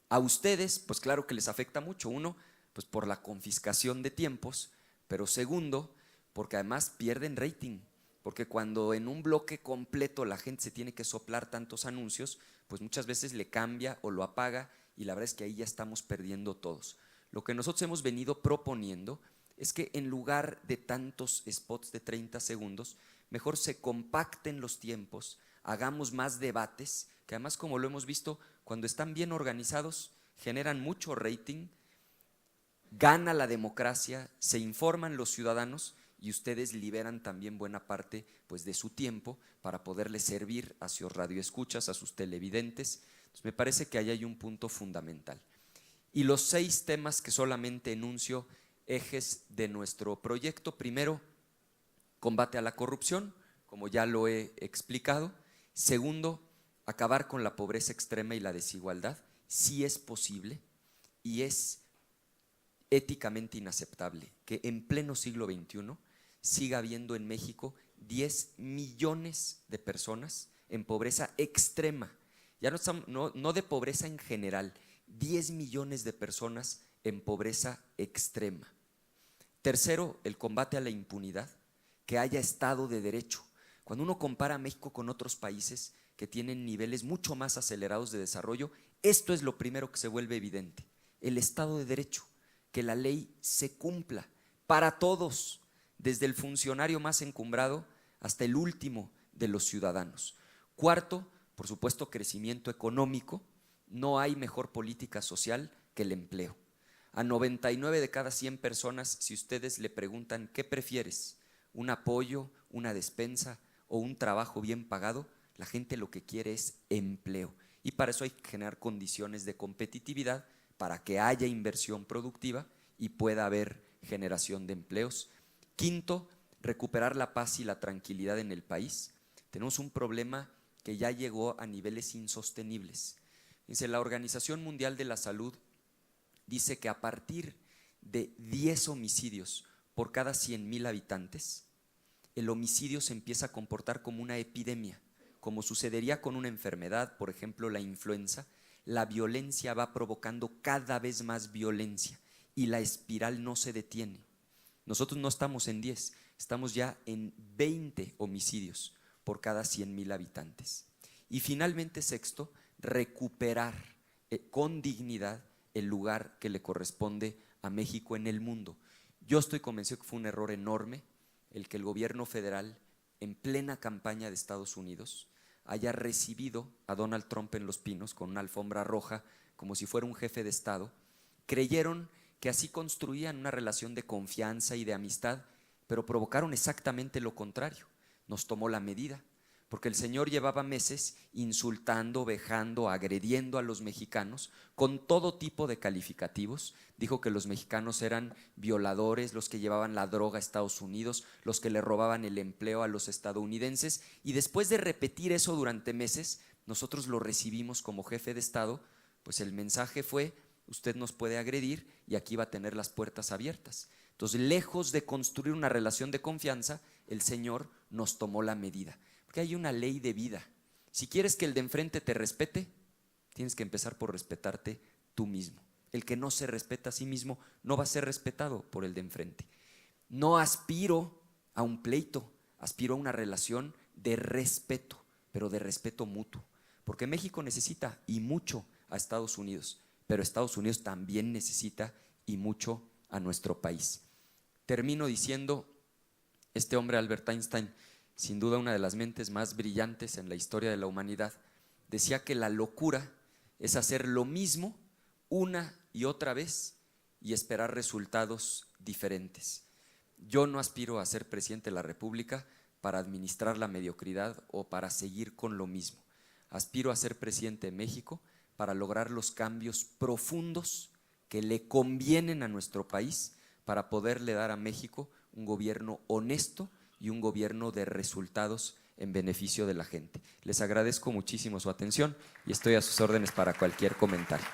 [SPEAKER 4] A ustedes, pues claro que les afecta mucho. Uno, pues por la confiscación de tiempos, pero segundo, porque además pierden rating. Porque cuando en un bloque completo la gente se tiene que soplar tantos anuncios, pues muchas veces le cambia o lo apaga y la verdad es que ahí ya estamos perdiendo todos. Lo que nosotros hemos venido proponiendo es que en lugar de tantos spots de 30 segundos, mejor se compacten los tiempos, hagamos más debates, que además, como lo hemos visto, cuando están bien organizados, generan mucho rating, gana la democracia, se informan los ciudadanos y ustedes liberan también buena parte pues, de su tiempo para poderles servir a sus radioescuchas, a sus televidentes. Entonces, me parece que ahí hay un punto fundamental. Y los 6 temas que solamente enuncio, ejes de nuestro proyecto. Primero, combate a la corrupción, como ya lo he explicado. Segundo, acabar con la pobreza extrema y la desigualdad. Sí es posible y es éticamente inaceptable que en pleno siglo XXI siga habiendo en México 10 millones de personas en pobreza extrema. Ya no de pobreza en general, 10 millones de personas en pobreza extrema. Tercero, el combate a la impunidad, que haya Estado de Derecho. Cuando uno compara a México con otros países, que tienen niveles mucho más acelerados de desarrollo, esto es lo primero que se vuelve evidente: el Estado de Derecho, que la ley se cumpla para todos, desde el funcionario más encumbrado hasta el último de los ciudadanos. Cuarto, por supuesto, crecimiento económico. No hay mejor política social que el empleo. A 99 de cada 100 personas, si ustedes le preguntan ¿qué prefieres? ¿Un apoyo, una despensa o un trabajo bien pagado? La gente lo que quiere es empleo. Y para eso hay que generar condiciones de competitividad para que haya inversión productiva y pueda haber generación de empleos. Quinto, recuperar la paz y la tranquilidad en el país. Tenemos un problema que ya llegó a niveles insostenibles. Dice, la Organización Mundial de la Salud dice que a partir de 10 homicidios por cada 100,000 habitantes, el homicidio se empieza a comportar como una epidemia. Como sucedería con una enfermedad, por ejemplo la influenza, la violencia va provocando cada vez más violencia y la espiral no se detiene. Nosotros no estamos en 10, estamos ya en 20 homicidios por cada 100,000 habitantes. Y finalmente, sexto, recuperar con dignidad el lugar que le corresponde a México en el mundo. Yo estoy convencido que fue un error enorme el que el gobierno federal, en plena campaña de Estados Unidos, haya recibido a Donald Trump en Los Pinos con una alfombra roja como si fuera un jefe de Estado. Creyeron que así construían una relación de confianza y de amistad, pero provocaron exactamente lo contrario. Nos tomó la medida, porque el señor llevaba meses insultando, vejando, agrediendo a los mexicanos con todo tipo de calificativos. Dijo que los mexicanos eran violadores, los que llevaban la droga a Estados Unidos, los que le robaban el empleo a los estadounidenses, y después de repetir eso durante meses, nosotros lo recibimos como jefe de Estado. Pues el mensaje fue: usted nos puede agredir y aquí va a tener las puertas abiertas. Entonces, lejos de construir una relación de confianza, el señor nos tomó la medida. Porque hay una ley de vida. Si quieres que el de enfrente te respete, tienes que empezar por respetarte tú mismo. El que no se respeta a sí mismo no va a ser respetado por el de enfrente. No aspiro a un pleito, aspiro a una relación de respeto, pero de respeto mutuo. Porque México necesita y mucho a Estados Unidos, pero Estados Unidos también necesita y mucho a nuestro país. Termino diciendo, este hombre, Albert Einstein, sin duda una de las mentes más brillantes en la historia de la humanidad, decía que la locura es hacer lo mismo una y otra vez y esperar resultados diferentes. Yo no aspiro a ser presidente de la República para administrar la mediocridad o para seguir con lo mismo. Aspiro a ser presidente de México para lograr los cambios profundos que le convienen a nuestro país, para poderle dar a México un gobierno honesto y un gobierno de resultados en beneficio de la gente. Les agradezco muchísimo su atención y estoy a sus órdenes para cualquier comentario.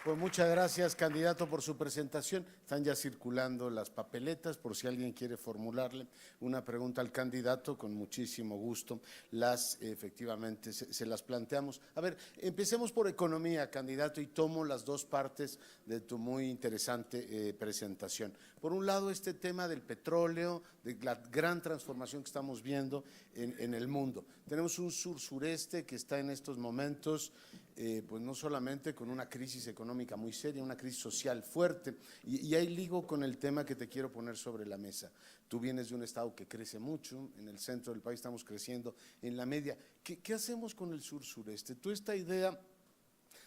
[SPEAKER 2] Pues muchas gracias, candidato, por su presentación. Están ya circulando las papeletas por si alguien quiere formularle una pregunta al candidato, con muchísimo gusto. Efectivamente, se las planteamos. A ver, empecemos por economía, candidato, y tomo las dos partes de tu muy interesante presentación. Por un lado, este tema del petróleo, de la gran transformación que estamos viendo en el mundo. Tenemos un sur-sureste que está en estos momentos, pues no solamente con una crisis económica muy seria, una crisis social fuerte, y ahí ligo con el tema que te quiero poner sobre la mesa. Tú vienes de un estado que crece mucho, en el centro del país estamos creciendo en la media. ¿Qué hacemos con el sur-sureste? ¿Tú esta idea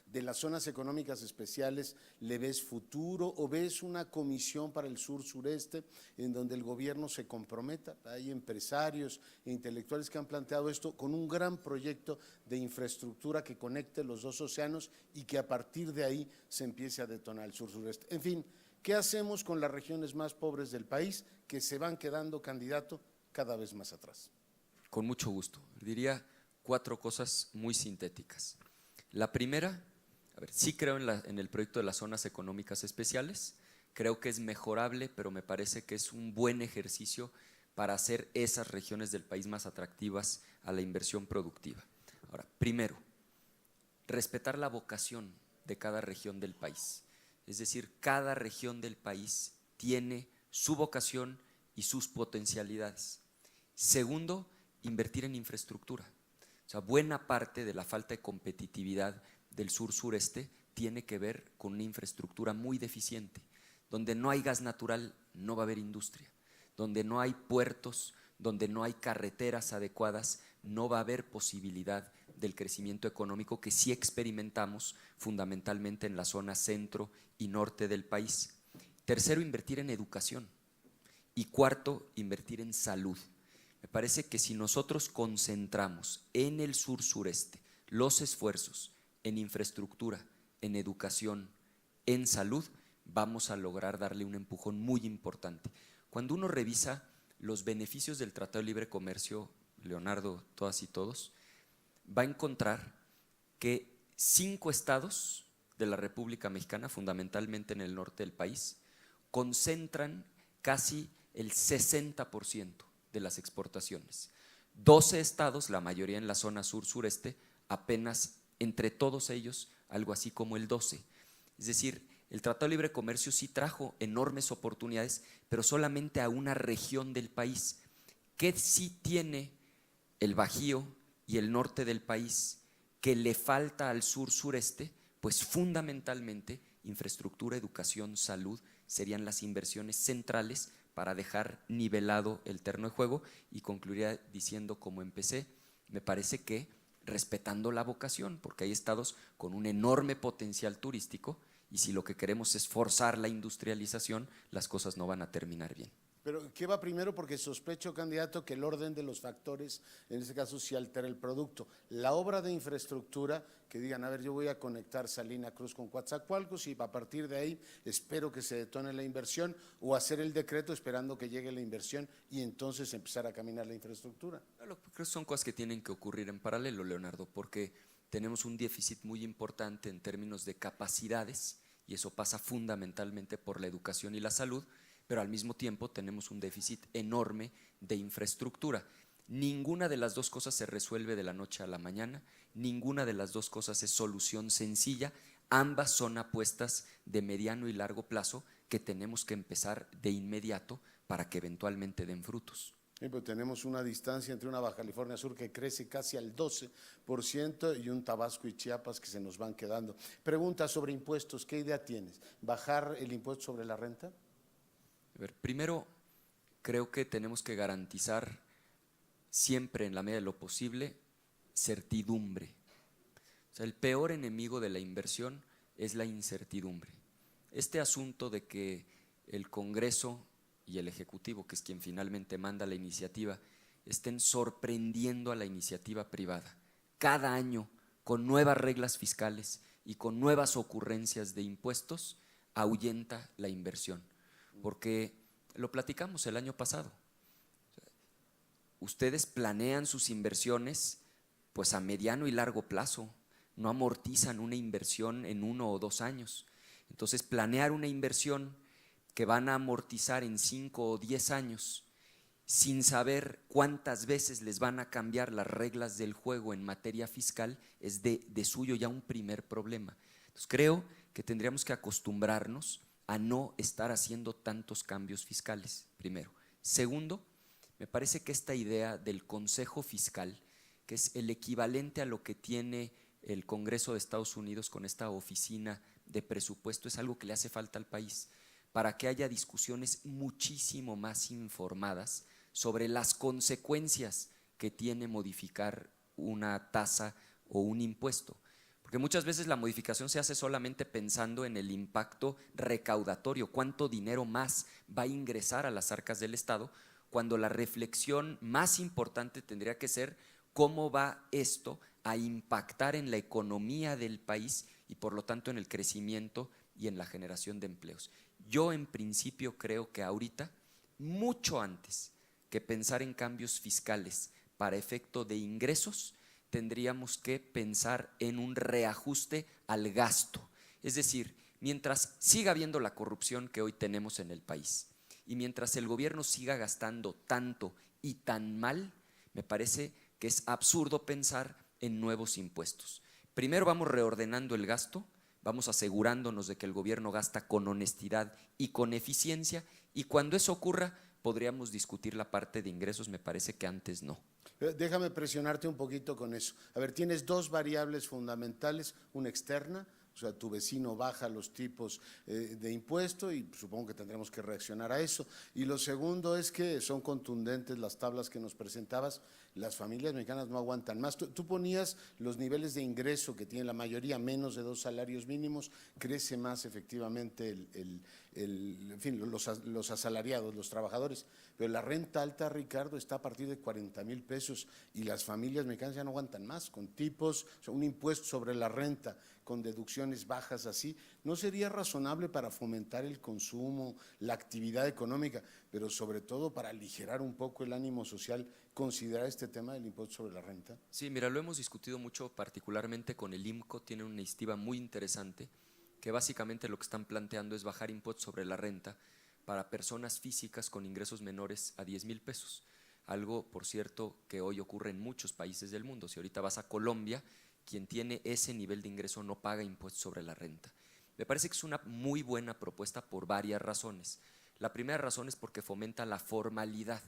[SPEAKER 2] de las zonas económicas especiales le ves futuro o ves una comisión para el sur-sureste en donde el gobierno se comprometa? Hay empresarios e intelectuales que han planteado esto con un gran proyecto de infraestructura que conecte los dos océanos y que a partir de ahí se empiece a detonar el sur-sureste. En fin, ¿qué hacemos con las regiones más pobres del país que se van quedando, candidato, cada vez más atrás?
[SPEAKER 4] Con mucho gusto. Diría 4 cosas muy sintéticas. La primera, sí creo en el proyecto de las zonas económicas especiales. Creo que es mejorable, pero me parece que es un buen ejercicio para hacer esas regiones del país más atractivas a la inversión productiva. Ahora, primero, respetar la vocación de cada región del país. es decir, cada región del país tiene su vocación y sus potencialidades. Segundo, invertir en infraestructura. O sea, buena parte de la falta de competitividad del sur-sureste tiene que ver con una infraestructura muy deficiente. Donde no hay gas natural, no va a haber industria. Donde no hay puertos, donde no hay carreteras adecuadas, no va a haber posibilidad del crecimiento económico que sí experimentamos fundamentalmente en la zona centro y norte del país. Tercero, invertir en educación. Y cuarto, invertir en salud. Me parece que si nosotros concentramos en el sur-sureste los esfuerzos en infraestructura, en educación, en salud, vamos a lograr darle un empujón muy importante. Cuando uno revisa los beneficios del Tratado de Libre Comercio, Leonardo, todas y todos, va a encontrar que 5 estados de la República Mexicana, fundamentalmente en el norte del país, concentran casi el 60% de las exportaciones. 12 estados, la mayoría en la zona sur-sureste, apenas entre todos ellos algo así como el 12%. Es decir, el Tratado de Libre Comercio sí trajo enormes oportunidades, pero solamente a una región del país. ¿Qué sí tiene el Bajío y el norte del país que le falta al sur-sureste? Pues fundamentalmente infraestructura, educación, salud serían las inversiones centrales para dejar nivelado el terreno de juego. Y concluiría diciendo, como empecé, me parece que respetando la vocación, porque hay estados con un enorme potencial turístico y si lo que queremos es forzar la industrialización, las cosas no van a terminar bien.
[SPEAKER 2] Pero ¿qué va primero? Porque sospecho, candidato, que el orden de los factores, en este caso, sí altera el producto. La obra de infraestructura, que digan, a ver, yo voy a conectar Salina Cruz con Coatzacoalcos y a partir de ahí espero que se detone la inversión, o hacer el decreto esperando que llegue la inversión y entonces empezar a caminar la infraestructura.
[SPEAKER 4] Creo que son cosas que tienen que ocurrir en paralelo, Leonardo, porque tenemos un déficit muy importante en términos de capacidades y eso pasa fundamentalmente por la educación y la salud, pero al mismo tiempo tenemos un déficit enorme de infraestructura. Ninguna de las dos cosas se resuelve de la noche a la mañana, ninguna de las dos cosas es solución sencilla, ambas son apuestas de mediano y largo plazo que tenemos que empezar de inmediato para que eventualmente den frutos.
[SPEAKER 2] Sí, pues tenemos una distancia entre una Baja California Sur que crece casi al 12% y un Tabasco y Chiapas que se nos van quedando. Pregunta sobre impuestos, ¿qué idea tienes? ¿Bajar el impuesto sobre la renta?
[SPEAKER 4] A ver, primero, creo que tenemos que garantizar siempre, en la medida de lo posible, certidumbre. O sea, el peor enemigo de la inversión es la incertidumbre. Este asunto de que el Congreso y el Ejecutivo, que es quien finalmente manda la iniciativa, estén sorprendiendo a la iniciativa privada cada año con nuevas reglas fiscales y con nuevas ocurrencias de impuestos, ahuyenta la inversión. Porque lo platicamos el año pasado. Ustedes planean sus inversiones pues a mediano y largo plazo, no amortizan una inversión en 1 o 2 años. Entonces, planear una inversión que van a amortizar en 5 o 10 años sin saber cuántas veces les van a cambiar las reglas del juego en materia fiscal es de suyo ya un primer problema. Entonces, creo que tendríamos que acostumbrarnos a no estar haciendo tantos cambios fiscales, primero. Segundo, me parece que esta idea del Consejo Fiscal, que es el equivalente a lo que tiene el Congreso de Estados Unidos con esta oficina de presupuesto, es algo que le hace falta al país para que haya discusiones muchísimo más informadas sobre las consecuencias que tiene modificar una tasa o un impuesto. Porque muchas veces la modificación se hace solamente pensando en el impacto recaudatorio, cuánto dinero más va a ingresar a las arcas del Estado, cuando la reflexión más importante tendría que ser cómo va esto a impactar en la economía del país y por lo tanto en el crecimiento y en la generación de empleos. Yo en principio creo que ahorita, mucho antes que pensar en cambios fiscales para efecto de ingresos, tendríamos que pensar en un reajuste al gasto. Es decir, mientras siga habiendo la corrupción que hoy tenemos en el país y mientras el gobierno siga gastando tanto y tan mal, me parece que es absurdo pensar en nuevos impuestos. Primero vamos reordenando el gasto, vamos asegurándonos de que el gobierno gasta con honestidad y con eficiencia, y cuando eso ocurra podríamos discutir la parte de ingresos, me parece que antes no.
[SPEAKER 2] Déjame presionarte un poquito con eso. A ver, tienes dos variables fundamentales, una externa, o sea, tu vecino baja los tipos de impuesto y supongo que tendremos que reaccionar a eso. Y lo segundo es que son contundentes las tablas que nos presentabas, las familias mexicanas no aguantan más. Tú ponías los niveles de ingreso que tiene la mayoría, menos de 2 salarios mínimos, crece más efectivamente en fin, los asalariados, los trabajadores. Pero la renta alta, Ricardo, está a partir de 40,000 pesos y las familias mexicanas ya no aguantan más, con tipos, o sea, un impuesto sobre la renta, con deducciones bajas así. ¿No sería razonable para fomentar el consumo, la actividad económica, pero sobre todo para aligerar un poco el ánimo social, considerar este tema del impuesto sobre la renta?
[SPEAKER 4] Sí, mira, lo hemos discutido mucho, particularmente con el IMCO, tiene una iniciativa muy interesante, que básicamente lo que están planteando es bajar impuestos sobre la renta para personas físicas con ingresos menores a 10,000 pesos. Algo, por cierto, que hoy ocurre en muchos países del mundo. Si ahorita vas a Colombia, quien tiene ese nivel de ingreso no paga impuestos sobre la renta. Me parece que es una muy buena propuesta por varias razones. La primera razón es porque fomenta la formalidad,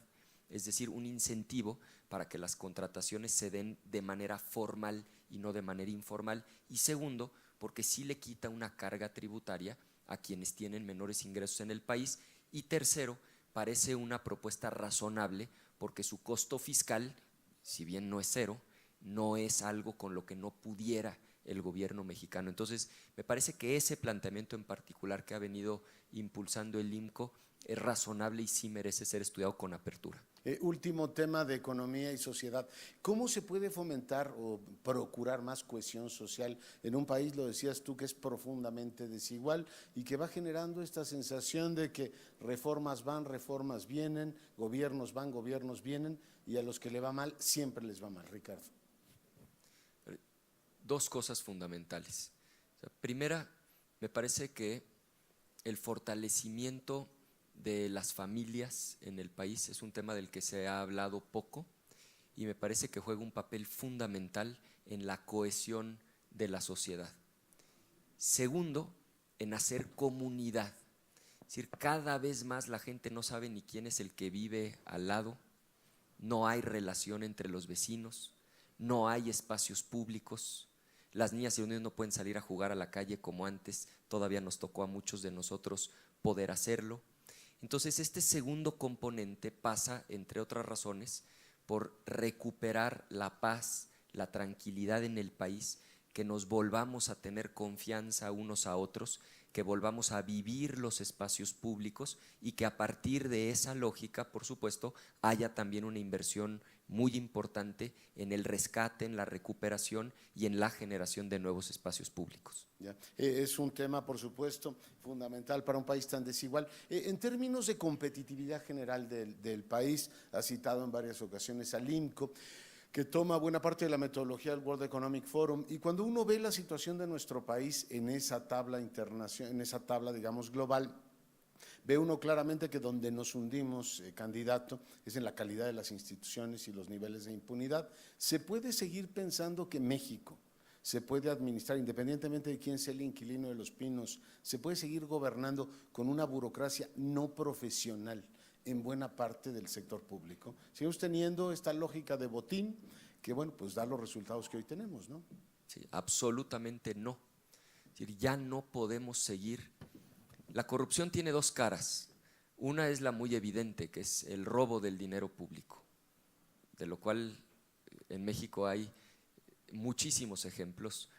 [SPEAKER 4] es decir, un incentivo para que las contrataciones se den de manera formal y no de manera informal. Y segundo, porque sí le quita una carga tributaria a quienes tienen menores ingresos en el país. Y tercero, parece una propuesta razonable porque su costo fiscal, si bien no es cero, no es algo con lo que no pudiera el gobierno mexicano. Entonces, me parece que ese planteamiento en particular que ha venido impulsando el IMCO es razonable y sí merece ser estudiado con apertura.
[SPEAKER 2] Último tema de economía y sociedad. ¿Cómo se puede fomentar o procurar más cohesión social en un país, lo decías tú, que es profundamente desigual y que va generando esta sensación de que reformas van, reformas vienen, gobiernos van, gobiernos vienen y a los que le va mal siempre les va mal, Ricardo?
[SPEAKER 4] Dos cosas fundamentales. Primera, me parece que el fortalecimiento de las familias en el país es un tema del que se ha hablado poco y me parece que juega un papel fundamental en la cohesión de la sociedad. Segundo, en hacer comunidad. Es decir, cada vez más la gente no sabe ni quién es el que vive al lado, no hay relación entre los vecinos, no hay espacios públicos. Las niñas y los niños no pueden salir a jugar a la calle como antes, todavía nos tocó a muchos de nosotros poder hacerlo. Entonces, este segundo componente pasa, entre otras razones, por recuperar la paz, la tranquilidad en el país, que nos volvamos a tener confianza unos a otros, que volvamos a vivir los espacios públicos y que a partir de esa lógica, por supuesto, haya también una inversión muy importante en el rescate, en la recuperación y en la generación de nuevos espacios públicos.
[SPEAKER 2] Ya. Es un tema, por supuesto, fundamental para un país tan desigual. En términos de competitividad general del país, ha citado en varias ocasiones al IMCO, que toma buena parte de la metodología del World Economic Forum, y cuando uno ve la situación de nuestro país en esa tabla internacional, en esa tabla, digamos, global, ve uno claramente que donde nos hundimos, candidato, es en la calidad de las instituciones y los niveles de impunidad. ¿Se puede seguir pensando que México se puede administrar, independientemente de quién sea el inquilino de Los Pinos, se puede seguir gobernando con una burocracia no profesional en buena parte del sector público? Seguimos teniendo esta lógica de botín que, bueno, pues da los resultados que hoy tenemos, ¿no?
[SPEAKER 4] Sí, absolutamente no. Es decir, ya no podemos seguir. La corrupción tiene dos caras. Una es la muy evidente, que es el robo del dinero público, de lo cual en México hay muchísimos ejemplos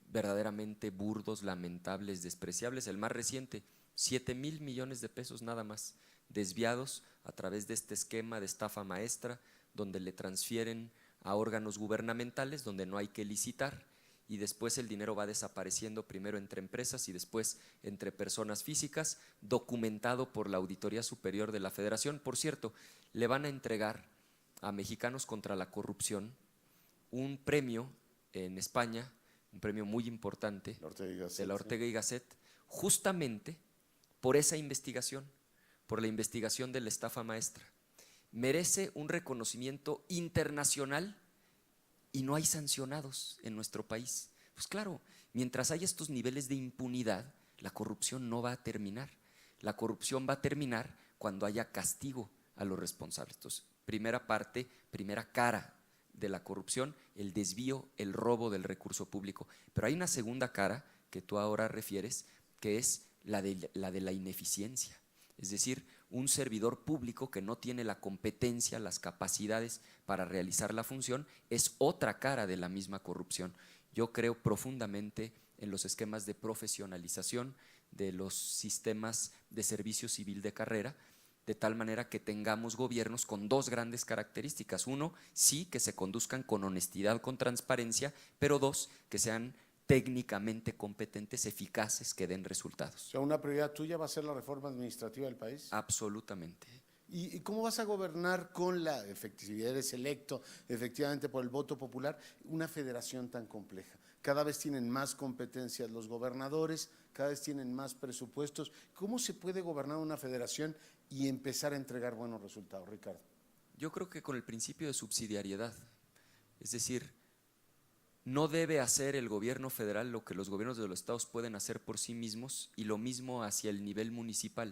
[SPEAKER 4] verdaderamente burdos, lamentables, despreciables. El más reciente, 7,000 millones de pesos nada más, desviados a través de este esquema de estafa maestra, donde le transfieren a órganos gubernamentales, donde no hay que licitar, y después el dinero va desapareciendo primero entre empresas y después entre personas físicas, documentado por la Auditoría Superior de la Federación. Por cierto, le van a entregar a Mexicanos contra la Corrupción un premio en España, un premio muy importante de la Ortega y Gasset, justamente por esa investigación, por la investigación de la estafa maestra. Merece un reconocimiento internacional y no hay sancionados en nuestro país. Pues claro, Mientras haya estos niveles de impunidad, la corrupción no va a terminar. La corrupción va a terminar cuando haya castigo a los responsables. Entonces, primera parte, primera cara de la corrupción, el desvío, el robo del recurso público. Pero hay una segunda cara que tú ahora refieres, que es la de la ineficiencia. Es decir, un servidor público que no tiene la competencia, las capacidades para realizar la función, es otra cara de la misma corrupción. Yo creo profundamente en los esquemas de profesionalización de los sistemas de servicio civil de carrera, de tal manera que tengamos gobiernos con dos grandes características. Uno, sí, que se conduzcan con honestidad, con transparencia, pero dos, que sean técnicamente competentes, eficaces, que den resultados.
[SPEAKER 2] O sea, ¿una prioridad tuya va a ser la reforma administrativa del país?
[SPEAKER 4] Absolutamente.
[SPEAKER 2] ¿Y cómo vas a gobernar con la efectividad? Eres electo efectivamente por el voto popular, una federación tan compleja. Cada vez tienen más competencias los gobernadores, cada vez tienen más presupuestos. ¿Cómo se puede gobernar una federación y empezar a entregar buenos resultados, Ricardo?
[SPEAKER 4] Yo creo que con el principio de subsidiariedad, es decir, no debe hacer el gobierno federal lo que los gobiernos de los estados pueden hacer por sí mismos, y lo mismo hacia el nivel municipal.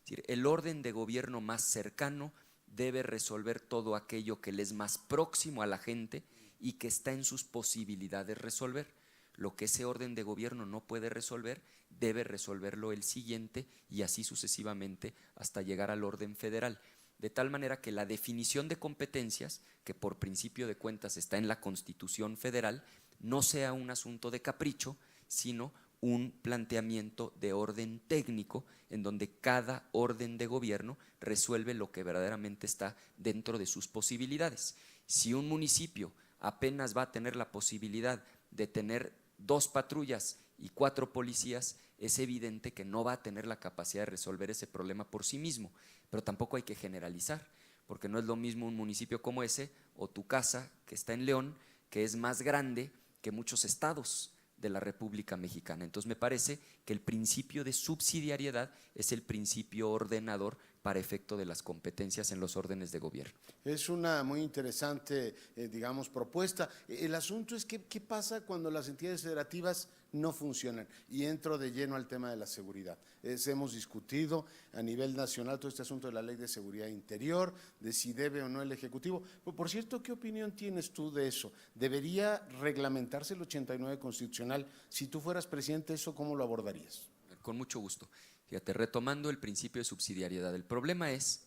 [SPEAKER 4] Es decir, el orden de gobierno más cercano debe resolver todo aquello que le es más próximo a la gente y que está en sus posibilidades resolver. Lo que ese orden de gobierno no puede resolver, debe resolverlo el siguiente, y así sucesivamente hasta llegar al orden federal. De tal manera que la definición de competencias, que por principio de cuentas está en la Constitución Federal, no sea un asunto de capricho, sino un planteamiento de orden técnico en donde cada orden de gobierno resuelve lo que verdaderamente está dentro de sus posibilidades. Si un municipio apenas va a tener la posibilidad de tener 2 patrullas y 4 policías, es evidente que no va a tener la capacidad de resolver ese problema por sí mismo. Pero tampoco hay que generalizar, porque no es lo mismo un municipio como ese o tu casa, que está en León, que es más grande que muchos estados de la República Mexicana. Entonces me parece que el principio de subsidiariedad es el principio ordenador para efecto de las competencias en los órdenes de gobierno.
[SPEAKER 2] Es una muy interesante, digamos, propuesta. El asunto es ¿qué pasa cuando las entidades federativas no funcionan? Y entro de lleno al tema de la seguridad. Hemos discutido a nivel nacional todo este asunto de la Ley de Seguridad Interior, de si debe o no el Ejecutivo. Por cierto, ¿qué opinión tienes tú de eso? ¿Debería reglamentarse el 89 constitucional? Si tú fueras presidente, ¿eso cómo lo abordarías?
[SPEAKER 4] Con mucho gusto. Fíjate, retomando el principio de subsidiariedad, el problema es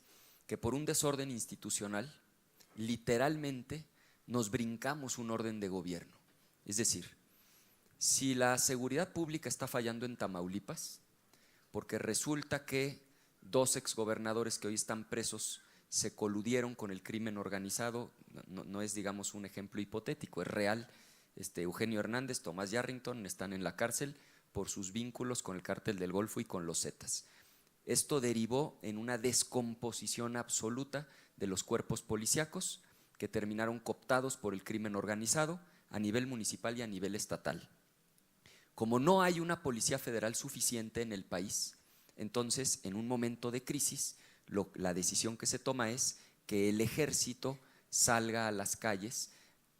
[SPEAKER 4] que por un desorden institucional, literalmente nos brincamos un orden de gobierno. Es decir, si la seguridad pública está fallando en Tamaulipas, porque resulta que 2 exgobernadores que hoy están presos se coludieron con el crimen organizado, no es, digamos, un ejemplo hipotético, es real. Eugenio Hernández, Tomás Yarrington están en la cárcel por sus vínculos con el cártel del Golfo y con los Zetas. Esto derivó en una descomposición absoluta de los cuerpos policíacos, que terminaron cooptados por el crimen organizado a nivel municipal y a nivel estatal. Como no hay una policía federal suficiente en el país, entonces en un momento de crisis la decisión que se toma es que el ejército salga a las calles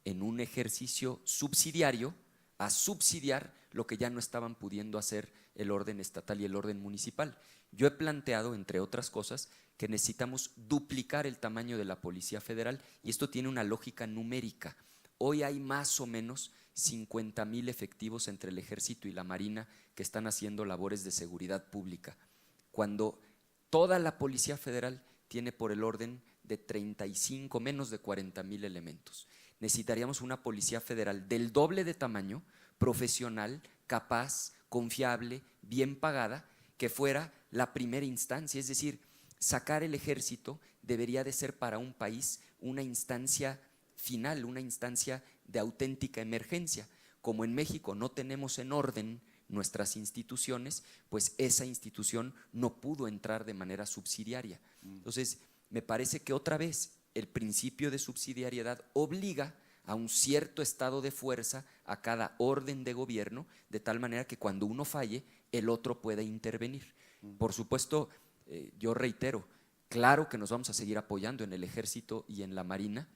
[SPEAKER 4] en un ejercicio subsidiario a subsidiar lo que ya no estaban pudiendo hacer el orden estatal y el orden municipal. Yo he planteado, entre otras cosas, que necesitamos duplicar el tamaño de la Policía Federal, y esto tiene una lógica numérica. Hoy hay más o menos 50,000 efectivos entre el Ejército y la Marina que están haciendo labores de seguridad pública, cuando toda la Policía Federal tiene por el orden de 35, menos de 40,000 elementos. Necesitaríamos una Policía Federal del doble de tamaño, profesional, capaz, confiable, bien pagada, que fuera la primera instancia. Es decir, sacar el ejército debería de ser para un país una instancia final, una instancia de auténtica emergencia. Como en México no tenemos en orden nuestras instituciones, pues esa institución no pudo entrar de manera subsidiaria. Entonces, me parece que otra vez el principio de subsidiariedad obliga a un cierto estado de fuerza a cada orden de gobierno, de tal manera que cuando uno falle, el otro pueda intervenir. Por supuesto, yo reitero, claro que nos vamos a seguir apoyando en el Ejército y en la Marina,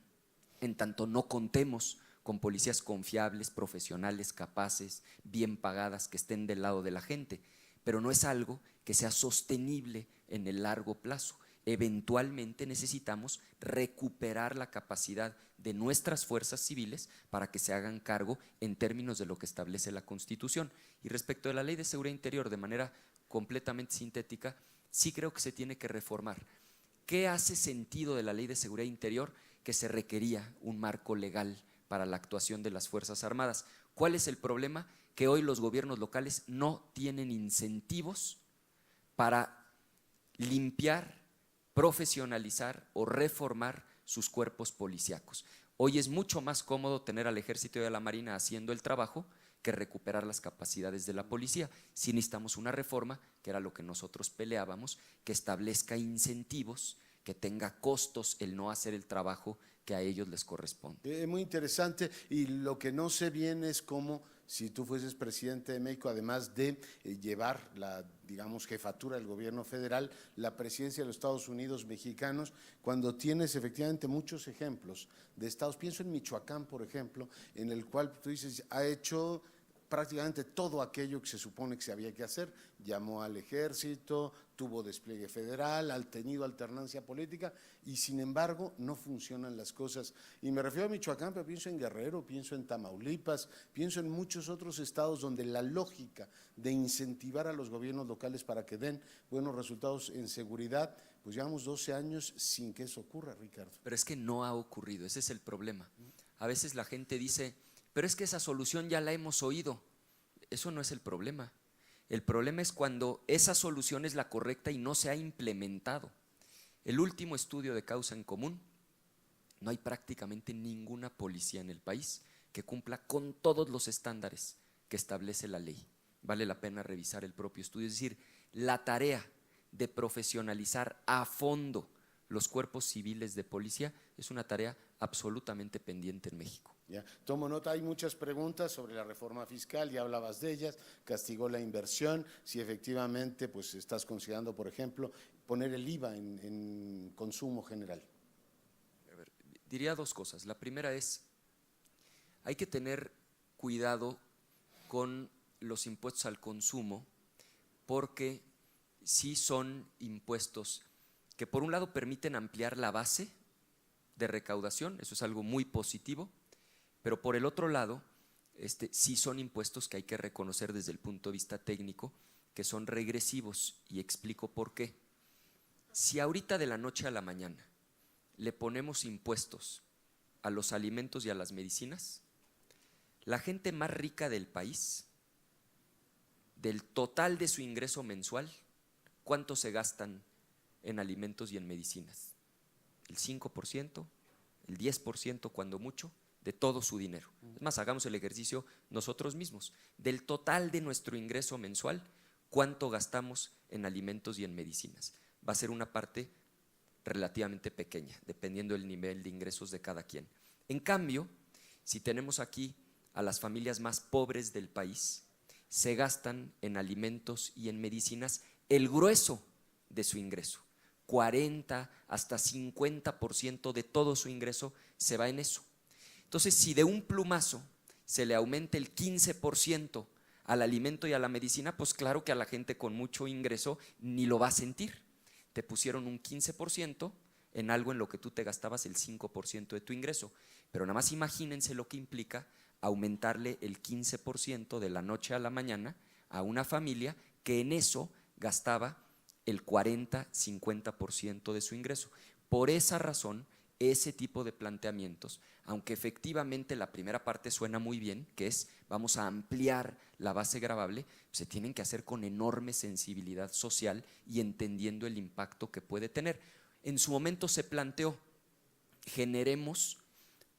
[SPEAKER 4] en tanto no contemos con policías confiables, profesionales, capaces, bien pagadas, que estén del lado de la gente, pero no es algo que sea sostenible en el largo plazo. Eventualmente necesitamos recuperar la capacidad de nuestras fuerzas civiles para que se hagan cargo en términos de lo que establece la Constitución. Y respecto de la Ley de Seguridad Interior, de manera completamente sintética, sí creo que se tiene que reformar. ¿Qué hace sentido de la Ley de Seguridad Interior? Que se requería un marco legal para la actuación de las Fuerzas Armadas. ¿Cuál es el problema? Que hoy los gobiernos locales no tienen incentivos para limpiar, profesionalizar o reformar sus cuerpos policíacos. Hoy es mucho más cómodo tener al Ejército y a la Marina haciendo el trabajo que recuperar las capacidades de la policía. Sí necesitamos una reforma, que era lo que nosotros peleábamos, que establezca incentivos, que tenga costos el no hacer el trabajo que a ellos les corresponde.
[SPEAKER 2] Muy interesante, y lo que no sé bien es cómo, si tú fueses presidente de México, además de llevar la, digamos, jefatura del gobierno federal, la presidencia de los Estados Unidos mexicanos, cuando tienes efectivamente muchos ejemplos de estados, pienso en Michoacán, por ejemplo, en el cual tú dices, ha hecho prácticamente todo aquello que se supone que se había que hacer, llamó al ejército, tuvo despliegue federal, ha tenido alternancia política y sin embargo no funcionan las cosas. Y me refiero a Michoacán, pero pienso en Guerrero, pienso en Tamaulipas, pienso en muchos otros estados donde la lógica de incentivar a los gobiernos locales para que den buenos resultados en seguridad, pues llevamos 12 años sin que eso ocurra, Ricardo.
[SPEAKER 4] Pero es que no ha ocurrido, ese es el problema. A veces la gente dice, pero es que esa solución ya la hemos oído. Eso no es el problema. El problema es cuando esa solución es la correcta y no se ha implementado. El último estudio de causa en común, no hay prácticamente ninguna policía en el país que cumpla con todos los estándares que establece la ley. Vale la pena revisar el propio estudio. Es decir, la tarea de profesionalizar a fondo los cuerpos civiles de policía es una tarea absolutamente pendiente en México.
[SPEAKER 2] Ya, tomo nota, hay muchas preguntas sobre la reforma fiscal, ya hablabas de ellas, castigó la inversión, si efectivamente pues estás considerando, por ejemplo, poner el IVA en consumo general.
[SPEAKER 4] A ver, diría dos cosas. La primera es, hay que tener cuidado con los impuestos al consumo, porque sí son impuestos que por un lado permiten ampliar la base de recaudación, eso es algo muy positivo, pero por el otro lado, sí son impuestos que hay que reconocer desde el punto de vista técnico, que son regresivos, y explico por qué. Si ahorita de la noche a la mañana le ponemos impuestos a los alimentos y a las medicinas, la gente más rica del país, del total de su ingreso mensual, ¿cuánto se gastan en alimentos y en medicinas? ¿El 5%? ¿El 10% cuando mucho? De todo su dinero. Es más, hagamos el ejercicio nosotros mismos. Del total de nuestro ingreso mensual, ¿cuánto gastamos en alimentos y en medicinas? Va a ser una parte relativamente pequeña, dependiendo del nivel de ingresos de cada quien. En cambio, si tenemos aquí a las familias más pobres del país, se gastan en alimentos y en medicinas el grueso de su ingreso. 40 hasta 50% de todo su ingreso se va en eso. Entonces, si de un plumazo se le aumenta el 15% al alimento y a la medicina, pues claro que a la gente con mucho ingreso ni lo va a sentir. Te pusieron un 15% en algo en lo que tú te gastabas el 5% de tu ingreso. Pero nada más imagínense lo que implica aumentarle el 15% de la noche a la mañana a una familia que en eso gastaba el 40-50% de su ingreso. Por esa razón, ese tipo de planteamientos, aunque efectivamente la primera parte suena muy bien, que es vamos a ampliar la base gravable, se tienen que hacer con enorme sensibilidad social y entendiendo el impacto que puede tener. En su momento se planteó, generemos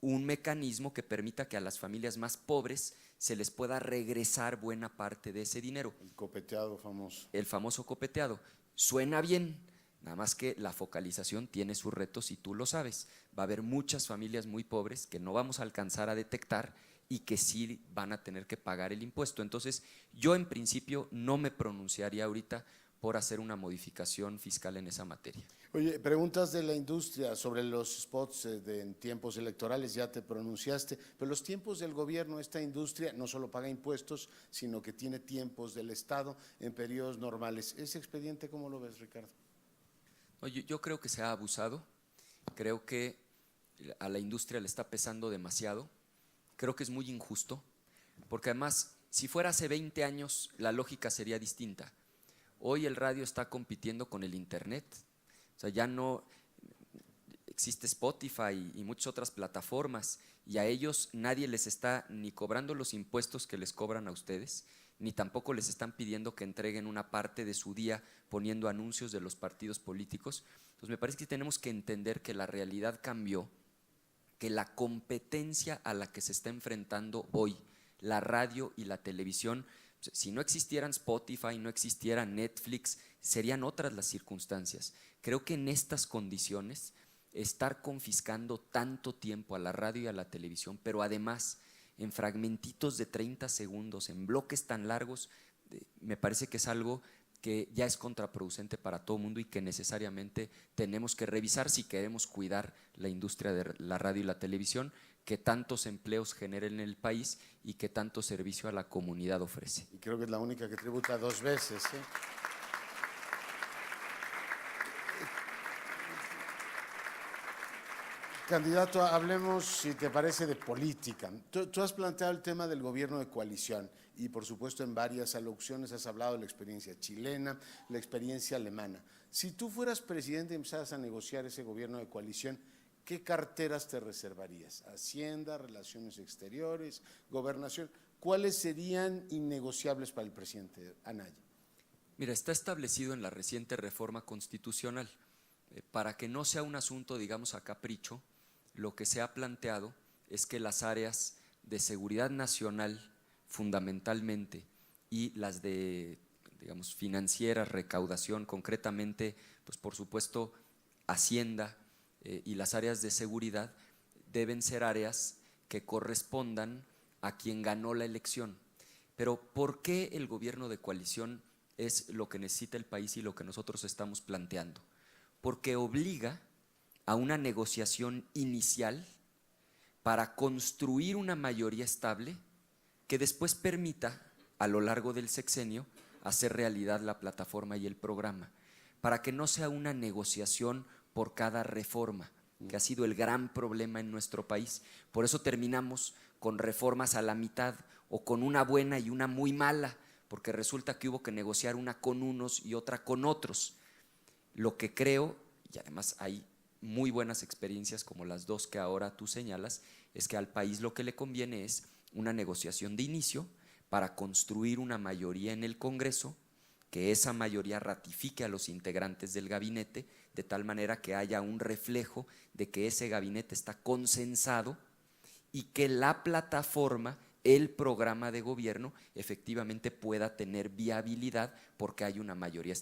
[SPEAKER 4] un mecanismo que permita que a las familias más pobres se les pueda regresar buena parte de ese dinero.
[SPEAKER 2] El copeteado famoso.
[SPEAKER 4] El famoso copeteado. Suena bien, nada más que la focalización tiene sus retos y tú lo sabes. Va a haber muchas familias muy pobres que no vamos a alcanzar a detectar y que sí van a tener que pagar el impuesto. Entonces, yo en principio no me pronunciaría ahorita por hacer una modificación fiscal en esa materia.
[SPEAKER 2] Oye, preguntas de la industria sobre los spots en tiempos electorales, ya te pronunciaste, pero los tiempos del gobierno, esta industria no solo paga impuestos, sino que tiene tiempos del Estado en periodos normales. ¿Ese expediente cómo lo ves, Ricardo?
[SPEAKER 4] No, yo creo que se ha abusado, creo que a la industria le está pesando demasiado, creo que es muy injusto, porque además, si fuera hace 20 años, la lógica sería distinta. Hoy el radio está compitiendo con el internet, o sea, ya no existe Spotify y muchas otras plataformas, y a ellos nadie les está ni cobrando los impuestos que les cobran a ustedes, ni tampoco les están pidiendo que entreguen una parte de su día poniendo anuncios de los partidos políticos. Entonces me parece que tenemos que entender que la realidad cambió, que la competencia a la que se está enfrentando hoy la radio y la televisión, si no existieran Spotify, no existiera Netflix, serían otras las circunstancias. Creo que en estas condiciones, estar confiscando tanto tiempo a la radio y a la televisión, pero además en fragmentitos de 30 segundos, en bloques tan largos, me parece que es algo que ya es contraproducente para todo el mundo y que necesariamente tenemos que revisar si queremos cuidar la industria de la radio y la televisión, que tantos empleos genera en el país y que tanto servicio a la comunidad ofrece.
[SPEAKER 2] Y creo que es la única que tributa 2 veces, ¿eh? Candidato, hablemos, si te parece, de política. Tú has planteado el tema del gobierno de coalición y, por supuesto, en varias alocuciones has hablado de la experiencia chilena, la experiencia alemana. Si tú fueras presidente y empezaras a negociar ese gobierno de coalición, ¿qué carteras te reservarías? Hacienda, Relaciones Exteriores, Gobernación. ¿Cuáles serían innegociables para el presidente Anaya?
[SPEAKER 4] Mira, está establecido en la reciente reforma constitucional, para que no sea un asunto, digamos, a capricho, lo que se ha planteado es que las áreas de seguridad nacional, fundamentalmente, y las de, digamos, financieras, recaudación, concretamente, pues por supuesto, Hacienda y las áreas de seguridad, deben ser áreas que correspondan a quien ganó la elección. Pero ¿por qué el gobierno de coalición es lo que necesita el país y lo que nosotros estamos planteando? Porque obliga a una negociación inicial para construir una mayoría estable que después permita, a lo largo del sexenio, hacer realidad la plataforma y el programa, para que no sea una negociación por cada reforma, que ha sido el gran problema en nuestro país. Por eso terminamos con reformas a la mitad o con una buena y una muy mala, porque resulta que hubo que negociar una con unos y otra con otros. Lo que creo, y además hay muy buenas experiencias como las dos que ahora tú señalas, es que al país lo que le conviene es una negociación de inicio para construir una mayoría en el Congreso, que esa mayoría ratifique a los integrantes del gabinete, de tal manera que haya un reflejo de que ese gabinete está consensado y que la plataforma, el programa de gobierno, efectivamente pueda tener viabilidad porque hay una mayoría